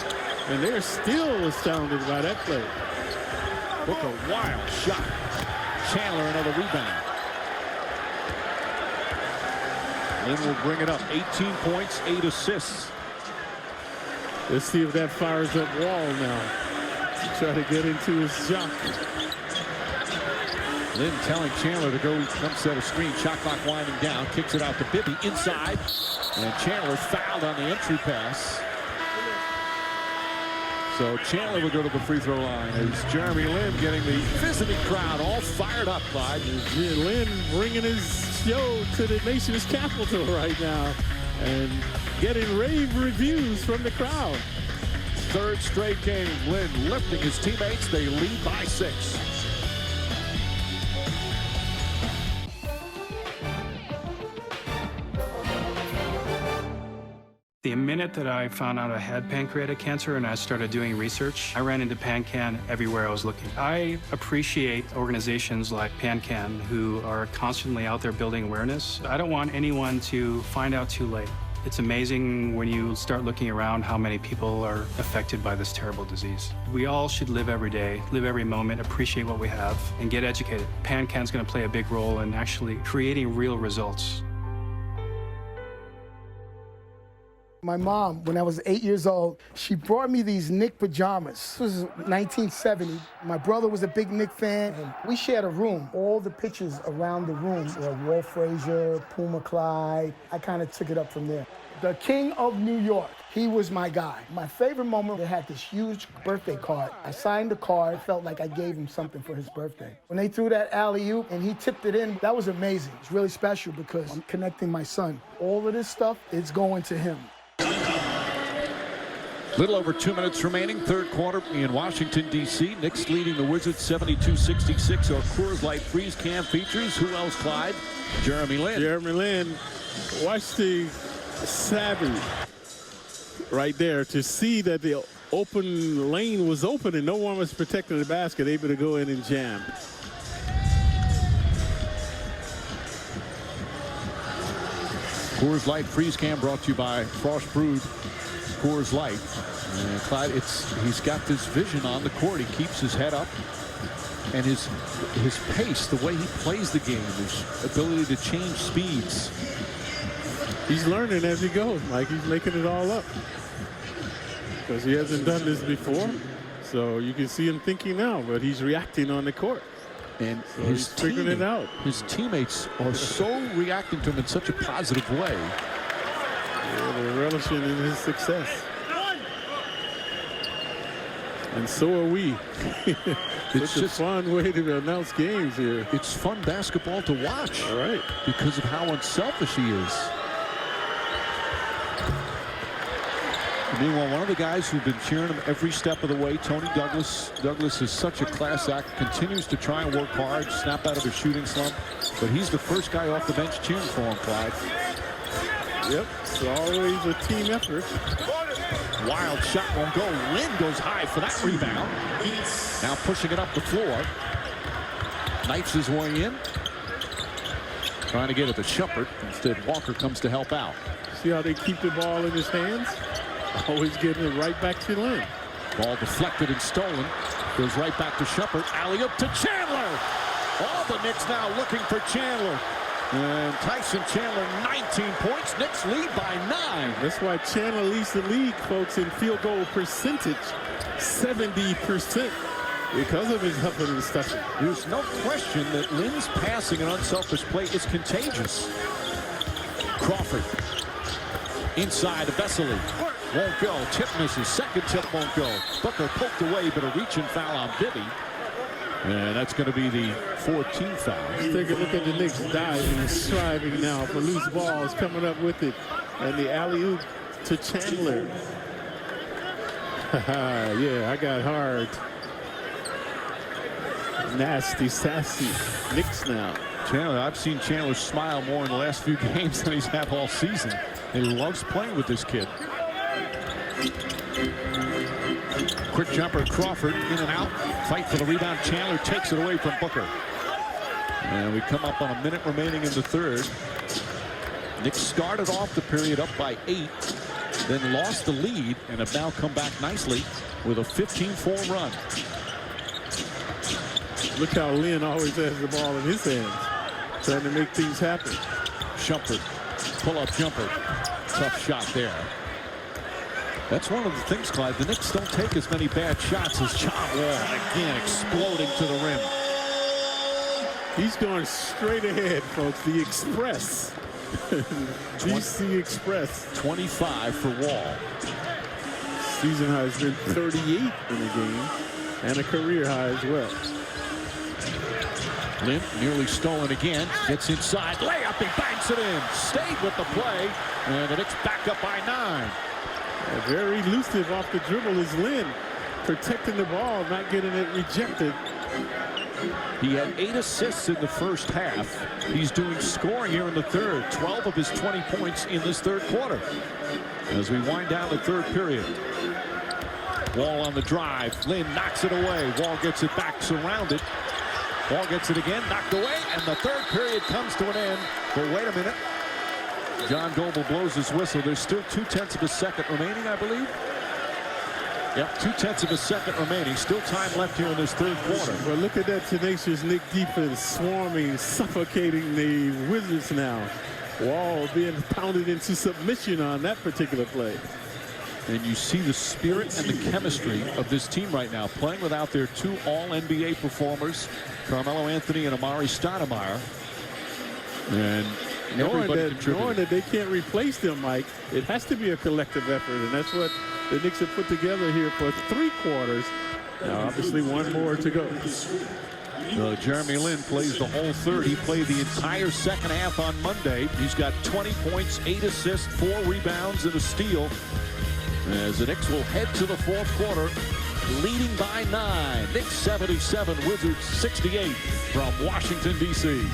And they're still astounded by that play. Booker, wild shot. Chandler, another rebound. Lynn will bring it up. 18 points, 8 assists. Let's see if that fires up Wall now. To try to get into his shot. Lynn telling Chandler to go come set a screen. Shot clock winding down. Kicks it out to Bibby inside. And Chandler fouled on the entry pass. So Chandler will go to the free throw line as Jeremy Lin getting the visiting crowd all fired up, Clyde. Yeah, Lin bringing his show to the nation's capital right now and getting rave reviews from the crowd. Third straight game, Lin lifting his teammates. They lead by 6. The minute that I found out I had pancreatic cancer and I started doing research, I ran into PanCan everywhere I was looking. I appreciate organizations like PanCan who are constantly out there building awareness. I don't want anyone to find out too late. It's amazing when you start looking around how many people are affected by this terrible disease. We all should live every day, live every moment, appreciate what we have, and get educated. PanCan's going to play a big role in actually creating real results. My mom, when I was 8 years old, she brought me these Knicks pajamas. This was 1970. My brother was a big Knicks fan, and we shared a room. All the pictures around the room were Walt Frazier, Puma Clyde. I kind of took it up from there. The King of New York, he was my guy. My favorite moment, they had this huge birthday card. I signed the card, felt like I gave him something for his birthday. When they threw that alley-oop and he tipped it in, that was amazing. It's really special because I'm connecting my son. All of this stuff, it's going to him. Little over 2 minutes remaining, third quarter in Washington, D.C. Knicks leading the Wizards 72-66. Our Coors Light freeze can features. Who else, Clyde? Jeremy Lin. Jeremy Lin. Watch the savvy right there to see that the open lane was open and no one was protecting the basket, able to go in and jam. Coors Light freeze can brought to you by Frost Brewed Coors Light. And Clyde, he's got this vision on the court. He keeps his head up, and his pace, the way he plays the game, his ability to change speeds. He's learning as he goes, Mike. He's making it all up because he hasn't done this before. So you can see him thinking now, but he's reacting on the court. And so he's figuring it out. His teammates are so reacting to him in such a positive way. Yeah, they're relishing in his success. And so are we. It's just a fun way to announce games here. It's fun basketball to watch. All right. Because of how unselfish he is. Meanwhile, one of the guys who've been cheering him every step of the way, Tony Douglas. Douglas is such a class act, continues to try and work hard, snap out of a shooting slump. But he's the first guy off the bench cheering for him, Clyde. Yep, it's always a team effort. Wild shot won't go. Lin goes high for that rebound. Now pushing it up the floor. Knifes his way in. Trying to get it to Shumpert. Instead, Walker comes to help out. See how they keep the ball in his hands? Always getting it right back to Lin. Ball deflected and stolen. Goes right back to Shumpert. Alley-oop to Chandler. All the Knicks now looking for Chandler. And Tyson Chandler, 19 points. Knicks lead by 9. That's why Chandler leads the league, folks, in field goal percentage. 70% because of his huffing and stuffing. There's no question that Lin's passing and unselfish play is contagious. Crawford. Inside to Vesely. Won't go. Tip misses. Second tip won't go. Booker poked away, but a reach and foul on Bibby. And that's going to be the 14th foul. Let's take a look at the Knicks diving and striving now for loose balls, coming up with it. And the alley-oop to Chandler. Yeah, I got hard. Nasty, sassy Knicks now. Chandler, I've seen Chandler smile more in the last few games than he's had all season. He loves playing with this kid. Quick jumper, Crawford in and out. Fight for the rebound. Chandler takes it away from Booker. And we come up on a minute remaining in the third. Knicks started off the period up by 8, then lost the lead, and have now come back nicely with a 15-4 run. Look how Lin always has the ball in his hands, trying to make things happen. Shumpert, pull-up jumper. Tough shot there. That's one of the things, Clyde. The Knicks don't take as many bad shots as John Wall. Again, exploding to the rim. He's going straight ahead, folks. The Express. DC Express. 25 for Wall. Season high has been 38 in the game, and a career high as well. Lynn nearly stolen again. Gets inside. Layup. He banks it in. Stayed with the play. And the Knicks back up by 9. Very elusive off the dribble is Lynn. Protecting the ball, not getting it rejected. He had 8 assists in the first half. He's doing scoring here in the third. 12 of his 20 points in this third quarter. As we wind down the third period. Wall on the drive. Lynn knocks it away. Wall gets it back, surrounded. Wall gets it again, knocked away, and the third period comes to an end. But wait a minute. John Goble blows his whistle. There's still 2/10 of a second remaining, I believe. Yep, 2/10 of a second remaining. Still time left here in this third quarter. Well, look at that tenacious Knick defense swarming, suffocating the Wizards now. Wall being pounded into submission on that particular play. And you see the spirit and the chemistry of this team right now, playing without their 2 All-NBA performers, Carmelo Anthony and Amari Stoudemire. And knowing that they can't replace them, Mike, it has to be a collective effort, and that's what the Knicks have put together here for 3 quarters. Now, obviously, one more to go. Jeremy Lin plays the whole third. He played the entire second half on Monday. He's got 20 points, 8 assists, 4 rebounds, and a steal. As the Knicks will head to the fourth quarter, leading by 9. Knicks 77, Wizards 68 from Washington, D.C.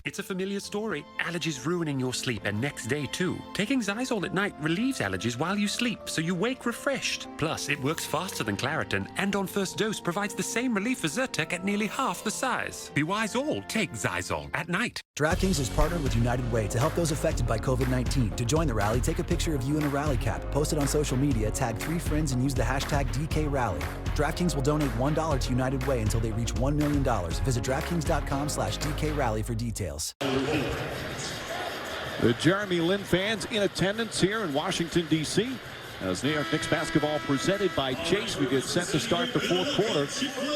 It's a familiar story. Allergies ruining your sleep, and next day too. Taking Zysol at night relieves allergies while you sleep, so you wake refreshed. Plus, it works faster than Claritin, and on first dose provides the same relief as Zyrtec at nearly half the size. Be wise all. Take Zysol at night. DraftKings has partnered with United Way to help those affected by COVID-19. To join the rally, take a picture of you in a rally cap, post it on social media, tag 3 friends, and use the hashtag DKRally. DraftKings will donate $1 to United Way until they reach $1 million. Visit DraftKings.com/DKRally for details. The Jeremy Lin fans in attendance here in Washington, D.C. as New York Knicks basketball presented by Chase. We get set to start the fourth quarter.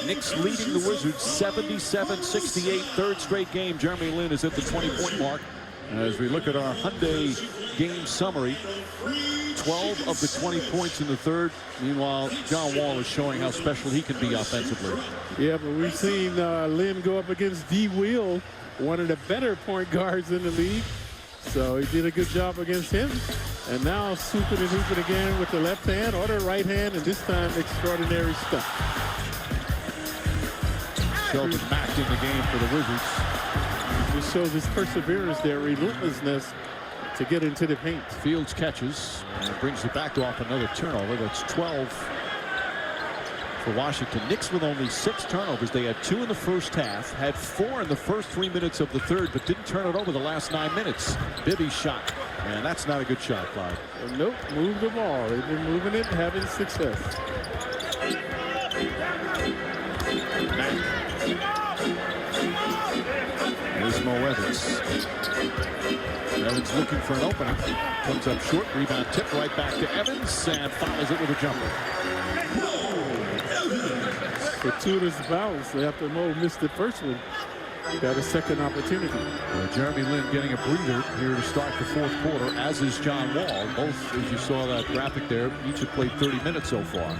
Knicks leading the Wizards 77-68, third straight game. Jeremy Lin is at the 20-point mark. As we look at our Hyundai game summary, 12 of the 20 points in the third. Meanwhile, John Wall is showing how special he can be offensively. Yeah, but we've seen Lin go up against D. Will, one of the better point guards in the league. So he did a good job against him. And now swooping and hooping again with the left hand or the right hand, and this time extraordinary stuff. Shelton Mack in the game for the Wizards. Just shows his perseverance, their relentlessness to get into the paint. Fields catches and brings it back off another turnover. That's 12 for Washington. Knicks with only 6 turnovers. They had 2 in the first half, had 4 in the first 3 minutes of the third, but didn't turn it over the last 9 minutes. Bibby's shot, and that's not a good shot, Clyde. Well, nope, move the ball. They've been moving it and having success. Here's Mo Evans. Evans looking for an opening. Comes up short. Rebound tip right back to Evans and follows it with a jumper. Fortuitous bounce after Mo missed the first one. Got a second opportunity. Jeremy Lin getting a breather here to start the fourth quarter, as is John Wall. Both, as you saw that graphic there, each have played 30 minutes so far.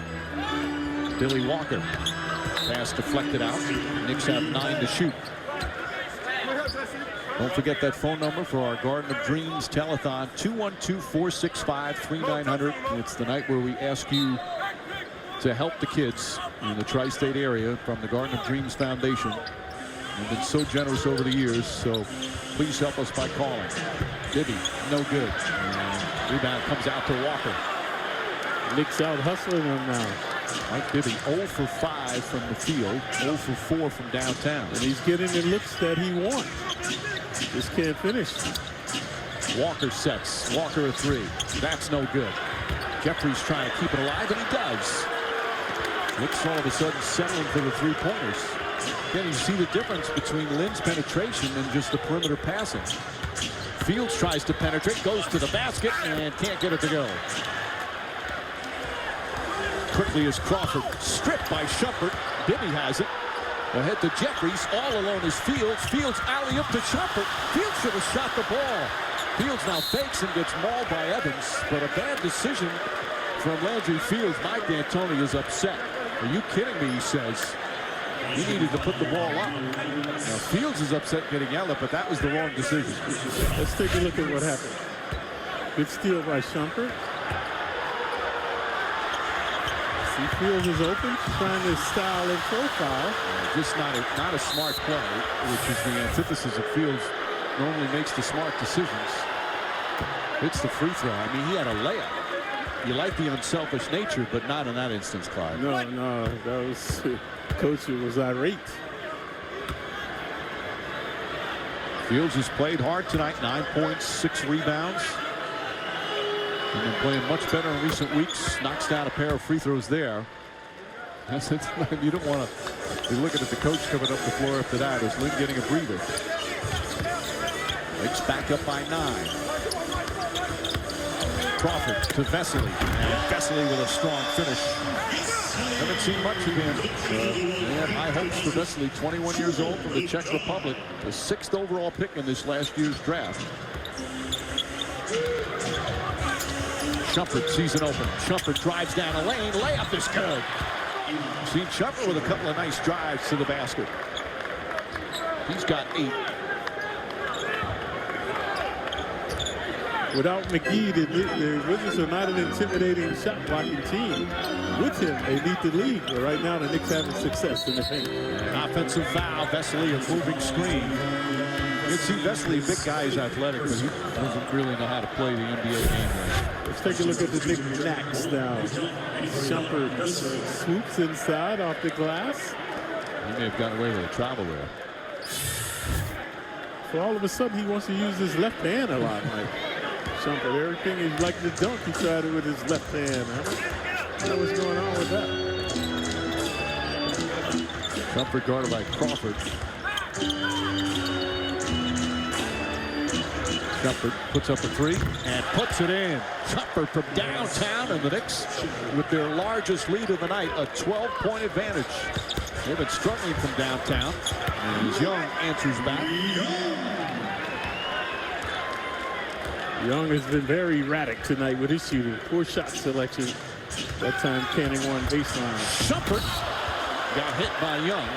Billy Walker. Pass deflected out. Knicks have 9 to shoot. Don't forget that phone number for our Garden of Dreams telethon, 212-465-3900. It's the night where we ask you to help the kids in the tri-state area from the Garden of Dreams Foundation. You've been so generous over the years, so please help us by calling. Bibby, no good. And rebound comes out to Walker. Knicks out hustling him now. Mike Bibby 0 for 5 from the field, 0 for 4 from downtown. And he's getting the looks that he wants. Just can't finish. Walker sets. Walker a 3. That's no good. Jeffries trying to keep it alive, and he does. Knicks all of a sudden settling for the 3-pointers. Again, you see the difference between Lin's penetration and just the perimeter passing. Fields tries to penetrate, goes to the basket, and can't get it to go. quickly is Crawford. Stripped by Shumpert. Bibby has it. Ahead to Jeffries. All alone is Fields. Fields alley-oop to Shumpert. Fields should have shot the ball. Fields now fakes and gets mauled by Evans. But a bad decision from Landry Fields. Mike D'Antoni is upset. Are you kidding me, he says. He needed to put the ball up. Now Fields is upset getting yelled at, but that was the wrong decision. Let's take a look at what happened. Good steal by Shumpert. See, Fields is open, trying to style and profile. Just not a smart play, which is the antithesis of Fields. Normally makes the smart decisions. Hits the free throw. I mean, he had a layup. You like the unselfish nature, but not in that instance, Clyde. No, that was coach was irate. Fields has played hard tonight. 9 points, 6 rebounds. He's been playing much better in recent weeks. Knocks down a pair of free throws there. You don't want to be looking at the coach coming up the floor after that. Is Lynn getting a breather? Knicks back up by 9. Crawford to Vesely. And Vesely with a strong finish. Haven't seen much of him. They have high hopes for Vesely, 21 years old from the Czech Republic. The 6th overall pick in this last year's draft. Shumpert sees it open. Shumpert drives down a lane. Layup is good. Seen Shumpert with a couple of nice drives to the basket. He's got 8. Without McGee, the Wizards are not an intimidating shot blocking team. With him, they lead the league. But right now, the Knicks having success in the paint. Offensive foul. Vesely, a moving screen. You can see Vesely, big guy, is athletic, but he doesn't really know how to play the NBA game right. Let's take a look at the Knicks now. Shumpert swoops inside off the glass. He may have gotten away with a travel there. So all of a sudden, he wants to use his left hand a lot. Like Shumpert, everything is like the dunk. He tried it with his left hand. I don't know what's going on with that. Shumpert guarded by Crawford. Shumpert puts up a 3 and puts it in. Shumpert from downtown, and the Knicks, with their largest lead of the night, a 12-point advantage. They've been struggling from downtown, and as Young answers back. Young has been very erratic tonight with his shooting. Poor shot selection. That time canning one baseline. Shumpert got hit by Young,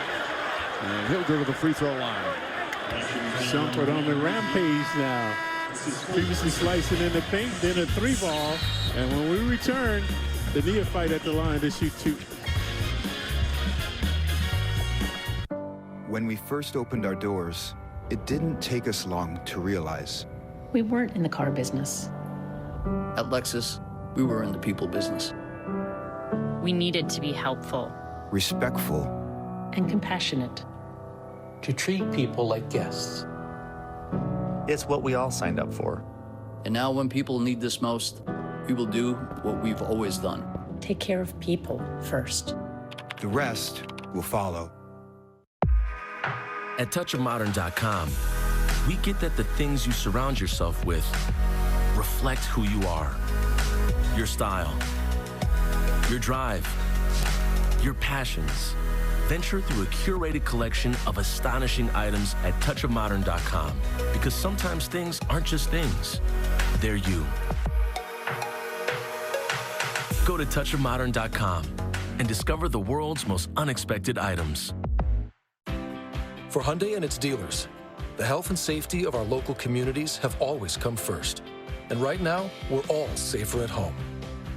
and he'll go to the free throw line. Shumpert on the rampage now. Previously slicing in the paint, then a 3-ball. And when we return, the neophyte at the line to shoot 2. When we first opened our doors, it didn't take us long to realize We weren't in the car business. At Lexus, we were in the people business. We needed to be helpful respectful and compassionate. To treat people like guests. It's what we all signed up for. And now when people need this most, we will do what we've always done. Take care of people first. The rest will follow. At touchofmodern.com, we get that the things you surround yourself with reflect who you are. Your style, your drive, your passions. Venture through a curated collection of astonishing items at touchofmodern.com, because sometimes things aren't just things, they're you. Go to touchofmodern.com and discover the world's most unexpected items. For Hyundai and its dealers, the health and safety of our local communities have always come first. And right now, we're all safer at home.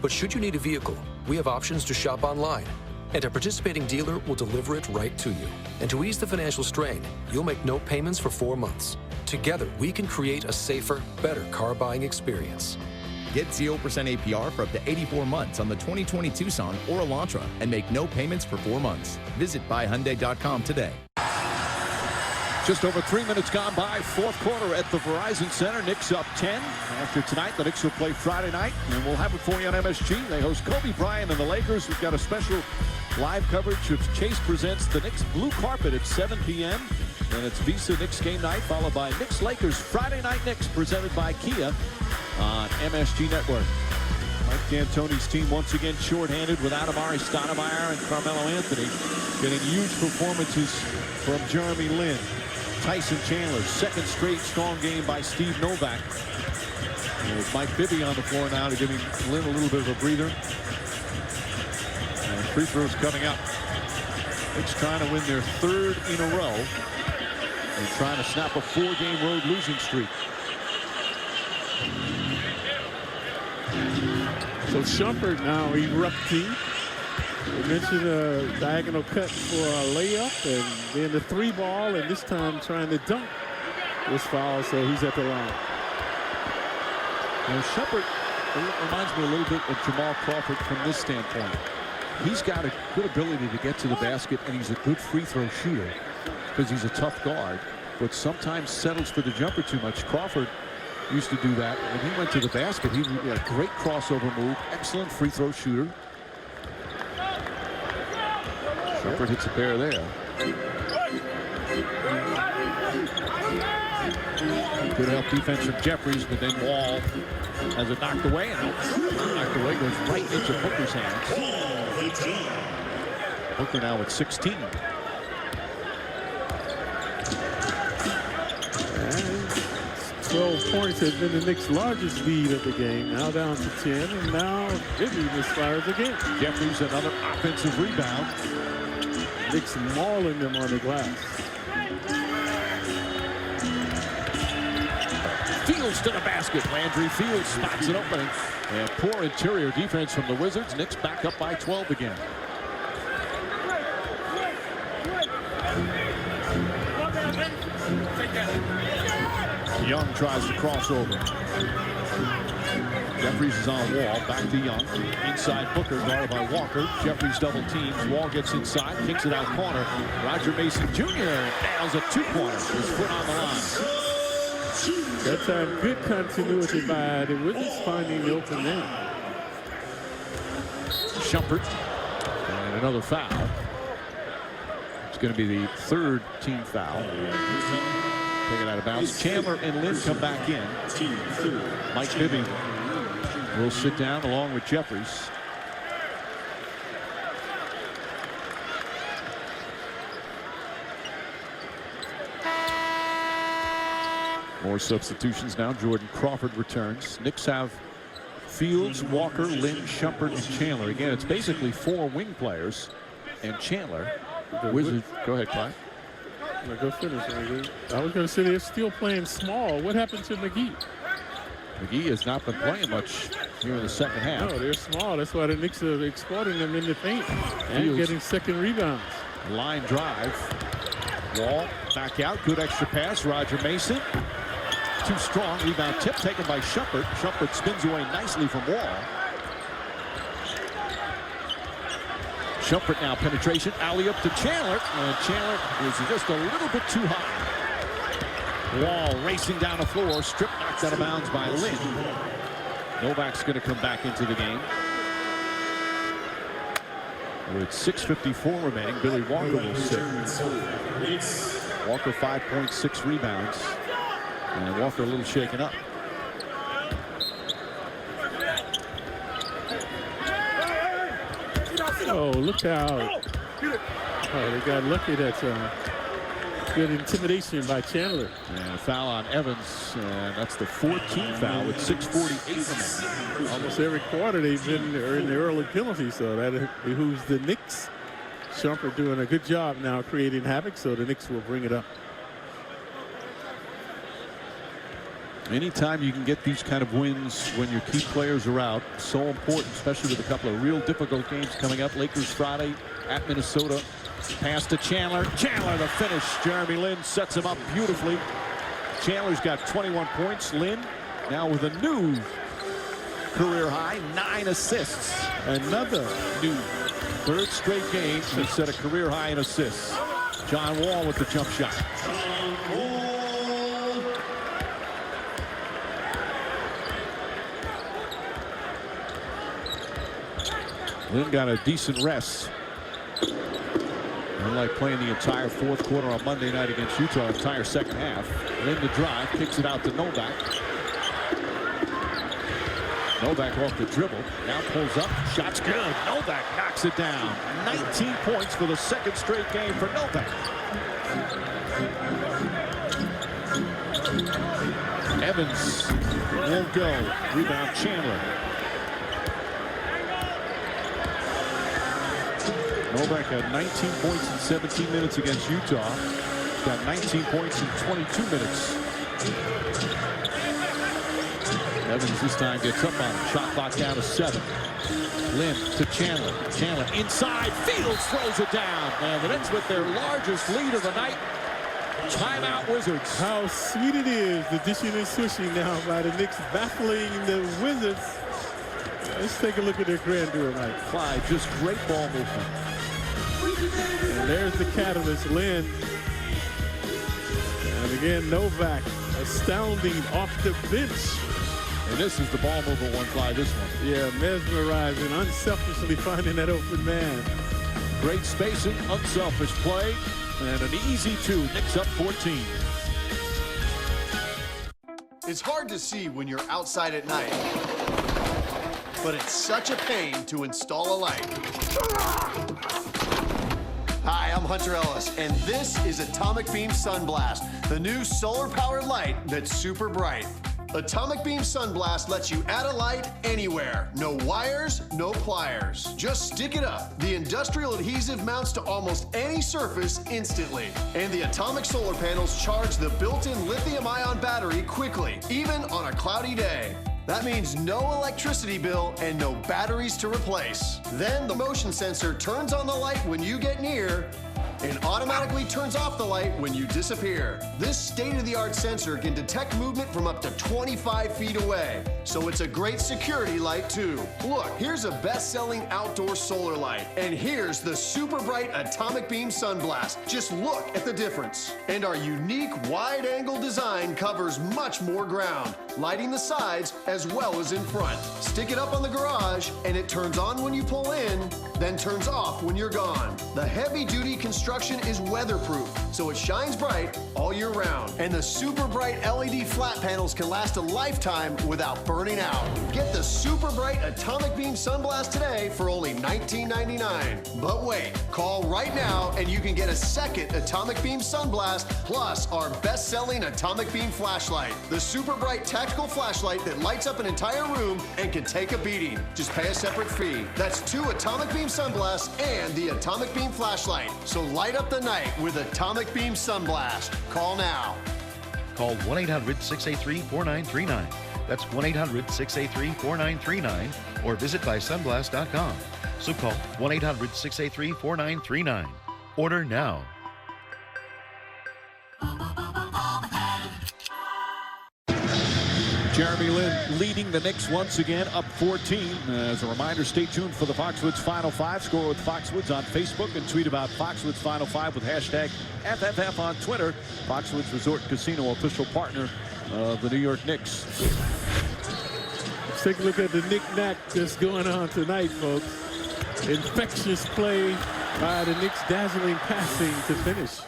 But should you need a vehicle, we have options to shop online. And a participating dealer will deliver it right to you. And to ease the financial strain, you'll make no payments for 4 months. Together, we can create a safer, better car buying experience. Get 0% APR for up to 84 months on the 2020 Tucson or Elantra and make no payments for 4 months. Visit buyhyundai.com today. Just over 3 minutes gone by, fourth quarter at the Verizon Center. Knicks up 10. After tonight, the Knicks will play Friday night, and we'll have it for you on MSG. They host Kobe Bryant and the Lakers. We've got a special live coverage of Chase Presents the Knicks Blue Carpet at 7 p.m. Then it's Visa Knicks game night, followed by Knicks Lakers Friday Night Knicks, presented by Kia on MSG Network. Mike D'Antoni's team once again shorthanded without Amari Stoudemire and Carmelo Anthony. Getting huge performances from Jeremy Lin. Tyson Chandler, second straight strong game by Steve Novak. There's Mike Bibby on the floor now to giving Lin a little bit of a breather. And free throws coming up. Knicks trying to win their third in a row. They're trying to snap a 4-game road losing streak. So Shumpert now erupting. We mentioned a diagonal cut for a layup, and then the 3-ball, and this time trying to dunk was fouled, so he's at the line. Now Shumpert reminds me a little bit of Jamal Crawford from this standpoint. He's got a good ability to get to the basket, and he's a good free throw shooter because he's a tough guard, but sometimes settles for the jumper too much. Crawford used to do that. When he went to the basket, he had a great crossover move, excellent free throw shooter. Shumpert hits a pair there. Good help defense from Jeffries, but then Wall has it knocked away, and knocked away goes right into Booker's hands. Booker now at 16. And 12 points has been the Knicks' largest lead of the game. Now down to 10, and now Bibby misfires again. Jeffries another offensive rebound. Knicks mauling them on the glass. Fields to the basket. Landry Fields spots it open. And poor interior defense from the Wizards. Knicks back up by 12 again. Young tries to cross over. Jeffries is on Wall. Back to Young. Inside Booker, guarded by Walker. Jeffries double teams. Wall gets inside. Kicks it out corner. Roger Mason Jr. nails a 2-pointer. His foot on the line. That time, good continuity by the Wizards finding the open man. Shumpert. And another foul. It's going to be the third team foul. Taken out of bounds. Chandler and Lin come back in. Mike Bibby will sit down along with Jeffries. More substitutions now. Jordan Crawford returns. Knicks have Fields, Walker, Lin, Shumpert, and Chandler. Again, it's basically 4 wing players and Chandler. Wizards. Go ahead, Clyde. No, go finish. I was going to say they're still playing small. What happened to McGee? McGee has not been playing much here in the second half. No, they're small. That's why the Knicks are exploiting them in the paint and Fields. getting second rebounds. Line drive. Wall back out. Good extra pass. Roger Mason. Too strong. Rebound tip taken by Shumpert. Shumpert spins away nicely from Wall. Shumpert now penetration. Alley-up to Chandler. And Chandler is just a little bit too high. Wall racing down the floor. Strip knocked out of bounds by Lin. Novak's going to come back into the game. With 6:54 remaining, Billy Walker will sit. Walker 5.6 rebounds. And Walker a little shaken up. Oh, look out. Oh, they got lucky. That's good intimidation by Chandler. And a foul on Evans. And that's the 14th foul with 6:48 remaining. Almost every quarter they've been in the early penalty, so that behooves the Knicks. Shumpert doing a good job now creating havoc, so the Knicks will bring it up. Anytime you can get these kind of wins when your key players are out, so important, especially with a couple of real difficult games coming up. Lakers Friday at Minnesota. Pass to Chandler. Chandler the finish. Jeremy Lin sets him up beautifully. Chandler's got 21 points. Lin now with a new career high, 9 assists. Another new third straight game. He set a career high in assists. John Wall with the jump shot. Lin got a decent rest. Unlike playing the entire fourth quarter on Monday night against Utah, entire second half. Lin to drive, kicks it out to Novak. Novak off the dribble. Now pulls up. Shot's good. Novak knocks it down. 19 points for the second straight game for Novak. Evans won't go. Rebound Chandler. Novak had 19 points in 17 minutes against Utah. Got 19 points in 22 minutes. Evans this time gets up on him. Shot clock down to 7. Lin to Chandler. Chandler inside. Fields throws it down. And the Knicks with their largest lead of the night. Timeout Wizards. How sweet it is, the dishing and swishing now by the Knicks, baffling the Wizards. Let's take a look at their grandeur tonight. Clyde, just great ball movement. And there's the catalyst, Lin. And again, Novak, astounding off the bench. And this is the ball mover one, Clyde, this one. Yeah, mesmerizing, unselfishly finding that open man. Great spacing, unselfish play, and an easy 2. Knicks up 14. It's hard to see when you're outside at night, but it's such a pain to install a light. Hi, I'm Hunter Ellis, and this is Atomic Beam Sunblast, the new solar-powered light that's super bright. Atomic Beam Sunblast lets you add a light anywhere. No wires, no pliers. Just stick it up. The industrial adhesive mounts to almost any surface instantly. And the atomic solar panels charge the built-in lithium-ion battery quickly, even on a cloudy day. That means no electricity bill and no batteries to replace. Then the motion sensor turns on the light when you get near and automatically turns off the light when you disappear. This state-of-the-art sensor can detect movement from up to 25 feet away, so it's a great security light too. Look, here's a best-selling outdoor solar light, and here's the super bright Atomic Beam Sunblast. Just look at the difference. And our unique wide-angle design covers much more ground, lighting the sides as well as in front. Stick it up on the garage, and it turns on when you pull in, then turns off when you're gone. The heavy-duty construction is weatherproof, so it shines bright all year round. And the super bright LED flat panels can last a lifetime without burning out. Get the super bright Atomic Beam Sunblast today for only $19.99. But wait, call right now and you can get a second Atomic Beam Sunblast plus our best-selling Atomic Beam flashlight. The super bright tactical flashlight that lights up an entire room and can take a beating. Just pay a separate fee. That's 2 Atomic Beam Sunblasts and the Atomic Beam flashlight. So light up the night with Atomic Beam Sunblast. Call now. Call 1-800-683-4939. That's 1-800-683-4939 or visit bysunblast.com. So call 1-800-683-4939. Order now. Jeremy Lin leading the Knicks once again, up 14. As a reminder, stay tuned for the Foxwoods Final 5. Score with Foxwoods on Facebook and tweet about Foxwoods Final 5 with hashtag FFF on Twitter. Foxwoods Resort Casino, official partner of the New York Knicks. Let's take a look at the knick-knack that's going on tonight, folks. Infectious play by the Knicks, dazzling passing to finish.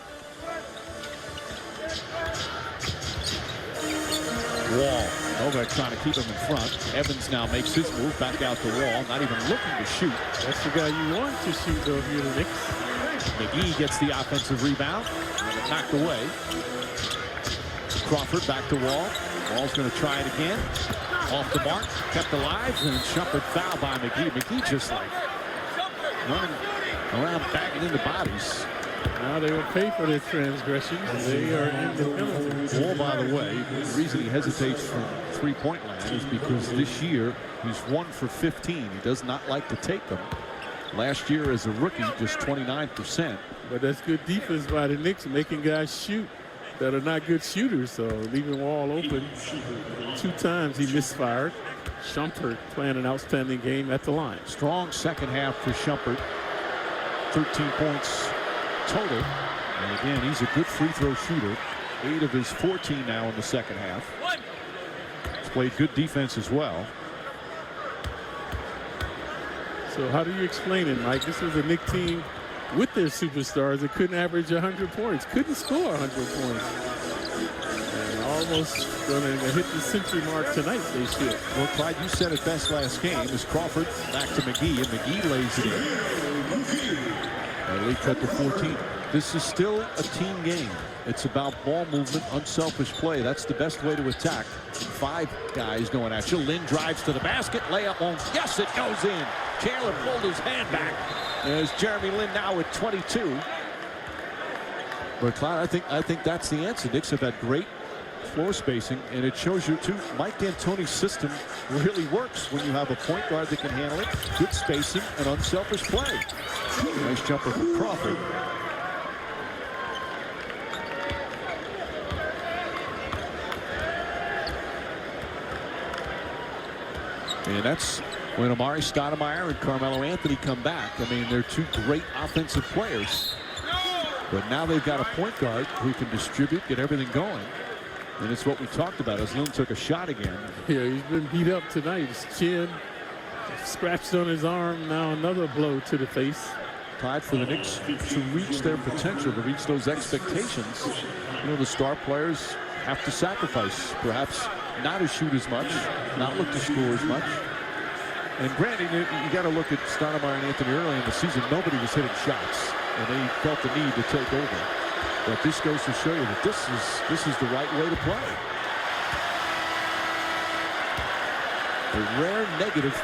Wall. Novak trying to keep him in front. Evans now makes his move back out the wall, not even looking to shoot. That's the guy you want to shoot, though, if you're the Knicks. McGee gets the offensive rebound, and it knocked away. Crawford back to Wall. Wall's going to try it again. Off the mark, kept alive, and Shumpert fouled by McGee. McGee just like running around, backing into bodies. Now they will pay for their transgressions. They are in the penalty. Wall, by the way, the reason he hesitates from three-point line is because this year he's 1 for 15. He does not like to take them. Last year as a rookie, just 29%. But that's good defense by the Knicks, making guys shoot that are not good shooters. So leaving Wall open. 2 times he misfired. Shumpert playing an outstanding game at the line. Strong second half for Shumpert. 13 points total. And again, he's a good free throw shooter. 8 of his 14 now in the second half. He's played good defense as well. So how do you explain it, Mike? This was a Knicks team with their superstars that couldn't average 100 points, couldn't score 100 points. And almost going to hit the century mark tonight, they should. Well, Clyde, you said it best last game as Crawford back to McGee, and McGee lays it in. And lead cut to 14. This is still a team game. It's about ball movement, unselfish play. That's the best way to attack. 5 guys going at you. Lin drives to the basket. Layup won't. Yes, it goes in. Chandler pulled his hand back. There's Jeremy Lin now at 22. But Clyde, I think that's the answer. Knicks have had great floor spacing, and it shows you too. Mike D'Antoni's system really works when you have a point guard that can handle it, good spacing, and unselfish play. Nice jumper from Crawford. And that's when Amari Stoudemire and Carmelo Anthony come back. I mean, they're 2 great offensive players. But now they've got a point guard who can distribute, get everything going. And it's what we talked about as Lin took a shot again. Yeah, he's been beat up tonight. His chin scratched on his arm. Now another blow to the face. Tied for the Knicks to reach their potential, to reach those expectations. You know, the star players have to sacrifice. Perhaps not to shoot as much, not look to score as much. And granted, you got to look at Stoudemire and Anthony early in the season. Nobody was hitting shots, and they felt the need to take over. But this goes to show you that this is the right way to play. A rare negative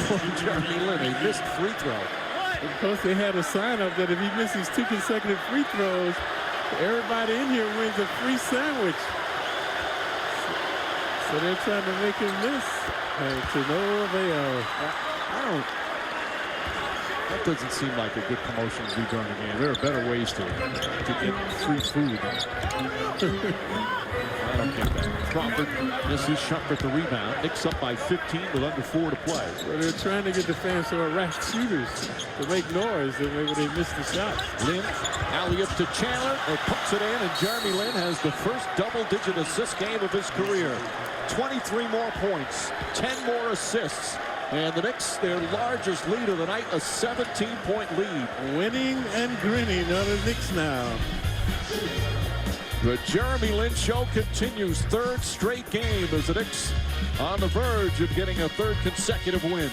for Jeremy Lin, a missed free throw. Because they had a sign up that if he misses 2 consecutive free throws, everybody in here wins a free sandwich. So they're trying to make him miss, and to no avail. That doesn't seem like a good promotion to do during the game. There are better ways to get free food. I don't get that. Crawford misses, Shumpert the rebound. Knicks up by 15 with under 4 to play. Well, they're trying to get the fans who are rash shooters to make noise, and maybe they missed the shot. Lin, alley-up to Chandler, and puts it in, and Jeremy Lin has the first double-digit assist game of his career. 23 more points, 10 more assists. And the Knicks, their largest lead of the night, a 17-point lead. Winning and grinning are the Knicks now. The Jeremy Lin show continues. 3rd straight game as the Knicks on the verge of getting a 3rd consecutive win.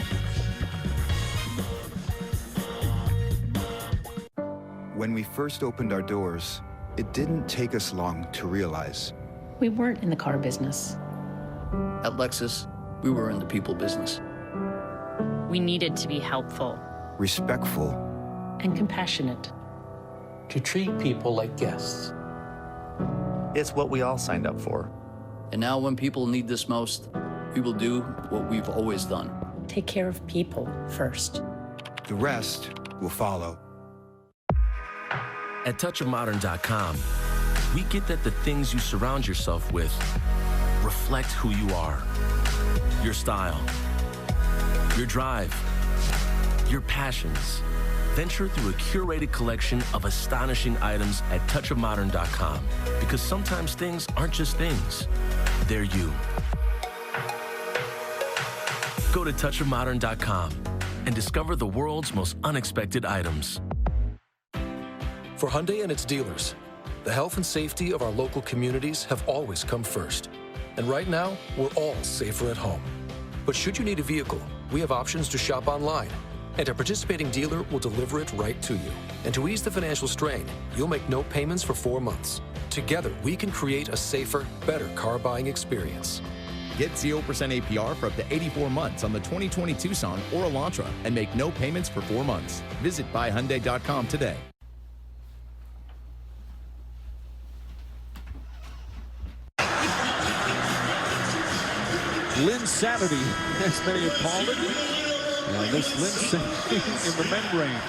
When we first opened our doors, it didn't take us long to realize We weren't in the car business. At Lexus, we were in the people business. We needed to be helpful respectful and compassionate. To treat people like guests. It's what we all signed up for. And now when people need this most, we will do what we've always done. Take care of people first. The rest will follow. At touchofmodern.com, we get that the things you surround yourself with reflect who you are. Your style, your drive, your passions. Venture through a curated collection of astonishing items at touchofmodern.com, because sometimes things aren't just things, they're you. Go to touchofmodern.com and discover the world's most unexpected items. For Hyundai and its dealers, the health and safety of our local communities have always come first. And right now, we're all safer at home. But should you need a vehicle, we have options to shop online. And a participating dealer will deliver it right to you. And to ease the financial strain, you'll make no payments for 4 months. Together, we can create a safer, better car buying experience. Get 0% APR for up to 84 months on the 2020 Tucson or Elantra and make no payments for 4 months. Visit buyhyundai.com today. Linsanity, as many have called it. And this Linsanity in the membrane.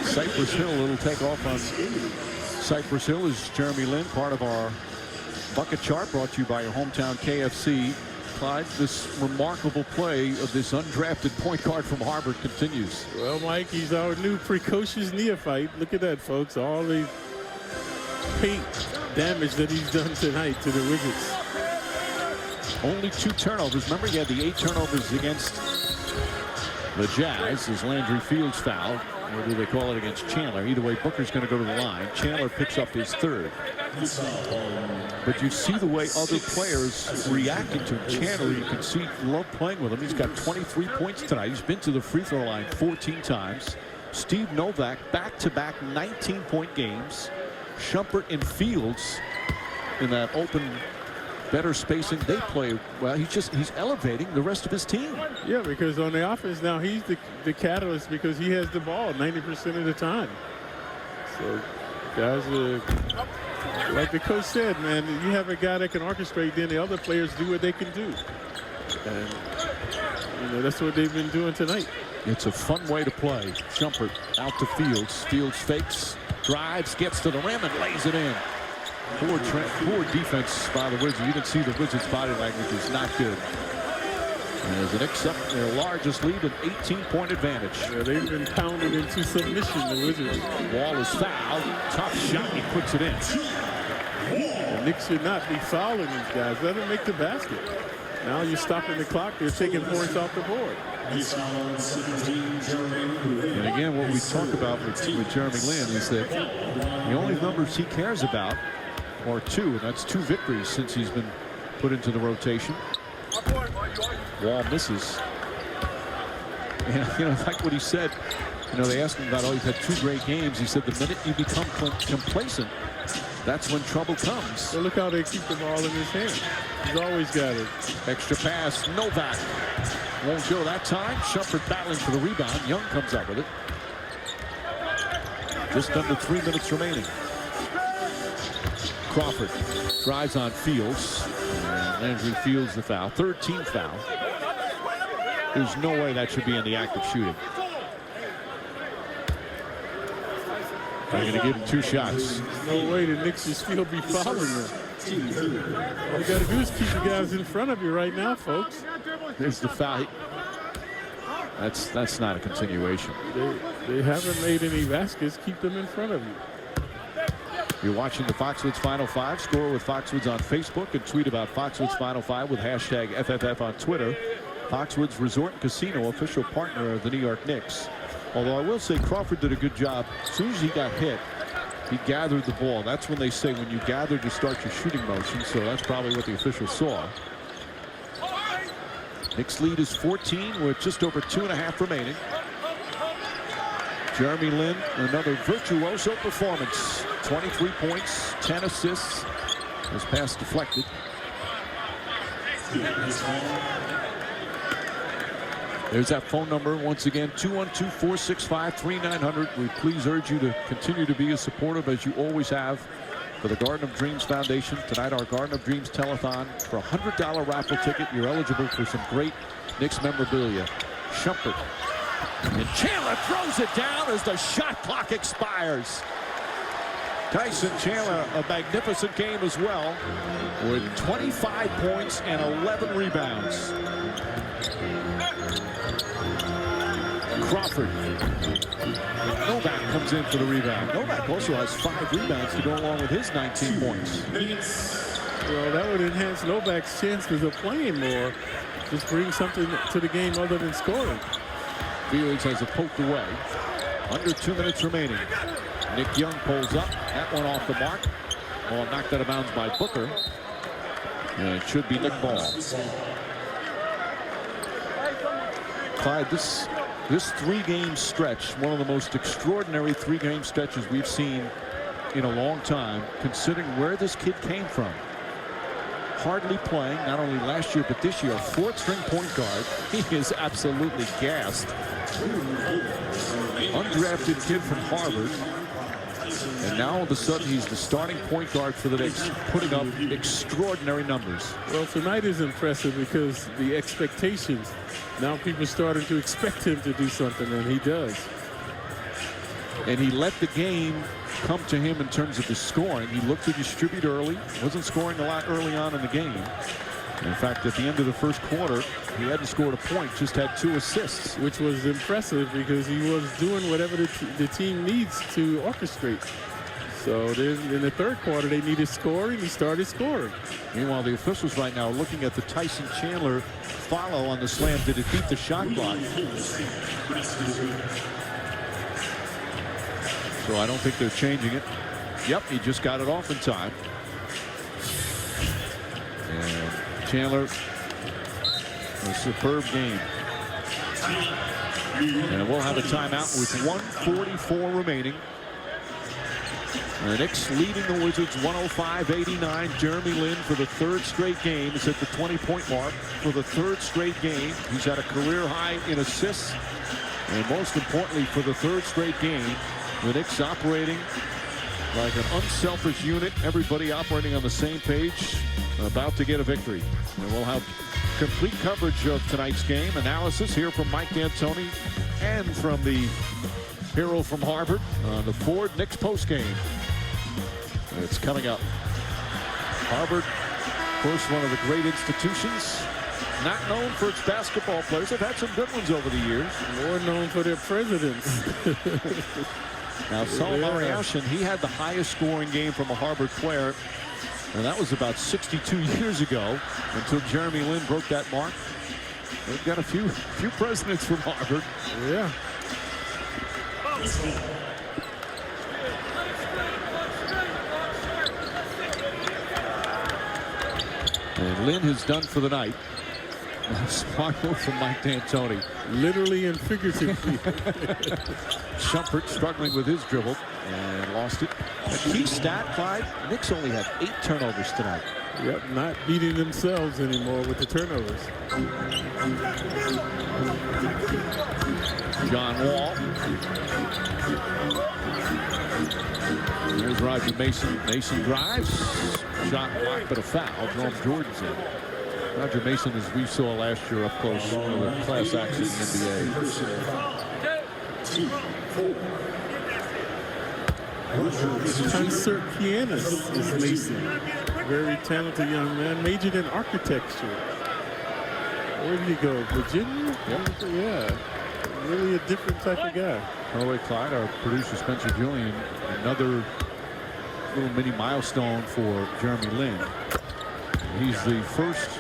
Cypress Hill, a little takeoff on Cypress Hill is Jeremy Lin, part of our bucket chart, brought to you by your hometown KFC. Clyde, this remarkable play of this undrafted point guard from Harvard continues. Well, Mike, he's our new precocious neophyte. Look at that, folks. All the paint damage that he's done tonight to the Wizards. Only 2 turnovers. Remember, he had the 8 turnovers against the Jazz as Landry Fields fouled. Or do they call it against Chandler? Either way, Booker's going to go to the line. Chandler picks up his 3rd. But you see the way other players reacting to him. Chandler, you can see, love playing with him. He's got 23 points tonight. He's been to the free throw line 14 times. Steve Novak, back-to-back 19-point games. Shumpert and Fields in that open, better spacing. They play well. He's elevating the rest of his team. Yeah, because on the offense now, he's the catalyst because he has the ball 90% of the time. So guys, like the coach said, man, you have a guy that can orchestrate, then the other players do what they can do. And that's what they've been doing tonight. It's a fun way to play. Shumpert out to Fields. Fields fakes, drives, gets to the rim, and lays it in. Poor defense by the Wizards. You can see the Wizards' body language is not good. As the Knicks up their largest lead, an 18-point advantage. Yeah, they've been pounded into submission, the Wizards. Wall is fouled. Tough shot. He puts it in. The Knicks should not be fouling these guys. Let them make the basket. Now you're stopping the clock. They're taking points off the board. And again, what we talk about with Jeremy Lin is that the only numbers he cares about are 2, and that's 2 victories since he's been put into the rotation. Wall misses. And, like what he said, they asked him about, he's had 2 great games. He said the minute you become complacent, that's when trouble comes. So look how they keep the ball in his hand. He's always got it. Extra pass, Novak. Won't go that time. Shumpert battling for the rebound. Young comes up with it. Just under 3 minutes remaining. Crawford drives on Fields. And Landry Fields the foul. 13th foul. There's no way that should be in the act of shooting. They're going to give him 2 shots. There's no way the Knicks should still be fouling them. All you got to do is keep the guys in front of you right now, folks. There's the foul. That's not a continuation. They haven't made any baskets. Keep them in front of you. You're watching the Foxwoods Final Five. Score with Foxwoods on Facebook and tweet about Foxwoods Final Five with hashtag FFF on Twitter. Foxwoods Resort and Casino, official partner of the New York Knicks. Although I will say Crawford did a good job. As soon as he got hit, he gathered the ball. That's when they say when you gather to start your shooting motion. So that's probably what the officials saw. Knicks lead is 14 with just over 2.5 remaining. Jeremy Lin, another virtuoso performance. 23 points, 10 assists. His pass deflected. There's that phone number once again, 212-465-3900. We please urge you to continue to be as supportive as you always have for the Garden of Dreams Foundation. Tonight, our Garden of Dreams telethon for a $100 raffle ticket. You're eligible for some great Knicks memorabilia. Shumpert. And Chandler throws it down as the shot clock expires. Tyson Chandler, a magnificent game as well, with 25 points and 11 rebounds. Crawford. Novak comes in for the rebound. Novak also has 5 rebounds to go along with his 19 points. Well, that would enhance Novak's chances of playing more. Just bring something to the game other than scoring. Fields has it poked away. Under 2 minutes remaining. Nick Young pulls up. That one off the mark. Ball knocked out of bounds by Booker. And it should be Nick Ball. Clyde, this 3-game stretch, one of the most extraordinary 3-game stretches we've seen in a long time, considering where this kid came from. Hardly playing, not only last year, but this year, a 4th-string point guard. He is absolutely gassed. Undrafted kid from Harvard. And now all of a sudden he's the starting point guard for the Knicks, putting up extraordinary numbers. Well, tonight is impressive because the expectations, now people are starting to expect him to do something, and he does. And he let the game come to him in terms of his scoring. He looked to distribute early, wasn't scoring a lot early on in the game. In fact, at the end of the first quarter, he hadn't scored a point, just had 2 assists. Which was impressive because he was doing whatever the team needs to orchestrate. So in the third quarter, they needed scoring. He started scoring. Meanwhile, the officials right now are looking at the Tyson Chandler follow on the slam. Did it beat the shot clock? So I don't think they're changing it. Yep, he just got it off in time. And Chandler, a superb game. And we'll have a timeout with 1:44 remaining. The Knicks leading the Wizards 105-89. Jeremy Lin for the third straight game is at the 20-point mark for the third straight game. He's at a career high in assists. And most importantly, for the third straight game, the Knicks operating like an unselfish unit. Everybody operating on the same page, about to get a victory. And we'll have complete coverage of tonight's game. Analysis here from Mike D'Antoni and from the hero from Harvard on the Ford Knicks postgame. It's coming up. Harvard, of course, one of the great institutions, not known for its basketball players. They've had some good ones over the years. More known for their presidents. Now, Saul Mariashin, he had the highest scoring game from a Harvard player, and that was about 62 years ago until Jeremy Lin broke that mark. They've got a few presidents from Harvard. Yeah. And Lin has done for the night. Smart move from Mike D'Antoni. Literally and figuratively. Shumpert struggling with his dribble and lost it. A key stat, Clyde, Knicks only have 8 turnovers tonight. Yep, not beating themselves anymore with the turnovers. John Wall. Here's Roger Mason. Mason drives. Shot blocked, but a foul. Jerome Jordan's in. Roger Mason, as we saw last year up close, one of the class acts in the NBA. Concert pianist is Mason. Very talented young man, majored in architecture. Where did he go? Virginia? Yep. Yeah. Really a different type of guy. By the way, Clyde, our producer Spencer Julian, another little mini milestone for Jeremy Lin. He's the first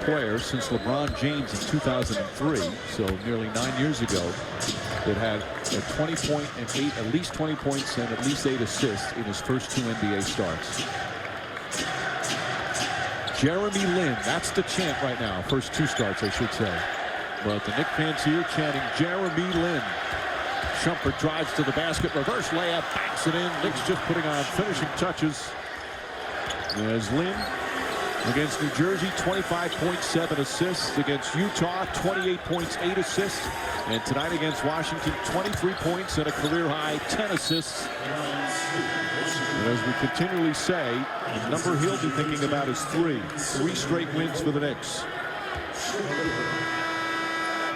player since LeBron James in 2003, so nearly 9 years ago, that had a 20-point and at least 20 points and at least 8 assists in his first 2 NBA starts. Jeremy Lin, that's the chant right now. First 2 starts, I should say. But the Knicks fans here chanting Jeremy Lin. Shumpert drives to the basket, reverse layup, backs it in. Knicks just putting on finishing touches. As Lin against New Jersey, 25.7 assists. Against Utah, 28 points, 8 assists. And tonight against Washington, 23 points and a career high 10 assists. And as we continually say, the number he'll be thinking about is 3 straight wins for the Knicks.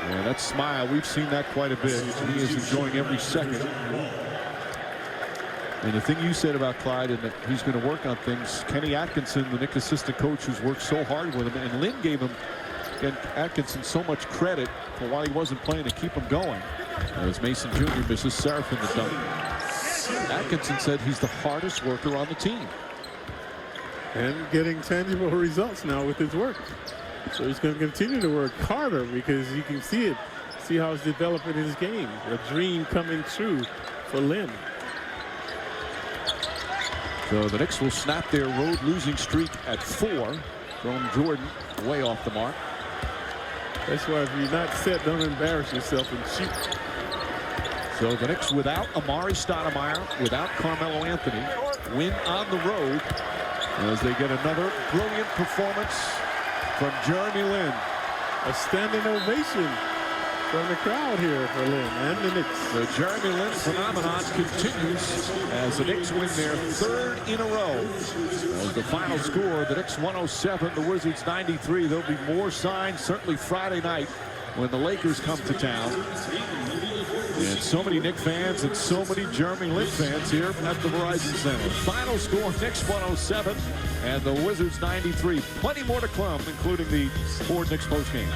Yeah, that smile, we've seen that quite a bit. He is enjoying every second. And the thing you said about Clyde, and that he's going to work on things, Kenny Atkinson, the Knicks assistant coach, who's worked so hard with him, and Lin gave him, and Atkinson, so much credit for why he wasn't playing to keep him going. As Mason Jr. misses Seraphin the dunk. Atkinson said he's the hardest worker on the team. And getting tangible results now with his work. So he's going to continue to work harder because you can see it. See how it's developing his game. A dream coming true for Lin. So the Knicks will snap their road losing streak at 4. Jerome Jordan way off the mark. That's why if you're not set, don't embarrass yourself and shoot. So the Knicks without Amari Stoudemire, without Carmelo Anthony, win on the road as they get another brilliant performance from Jeremy Lin. A standing ovation from the crowd here for Lin and the Knicks. The Jeremy Lin phenomenon continues as the Knicks win their 3rd in a row. As the final score, the Knicks 107, the Wizards 93. There'll be more signs certainly Friday night when the Lakers come to town. And so many Knicks fans and so many Jeremy Lin fans here at the Verizon Center. Final score, Knicks 107 and the Wizards 93. Plenty more to come, including the Ford Knicks postgame.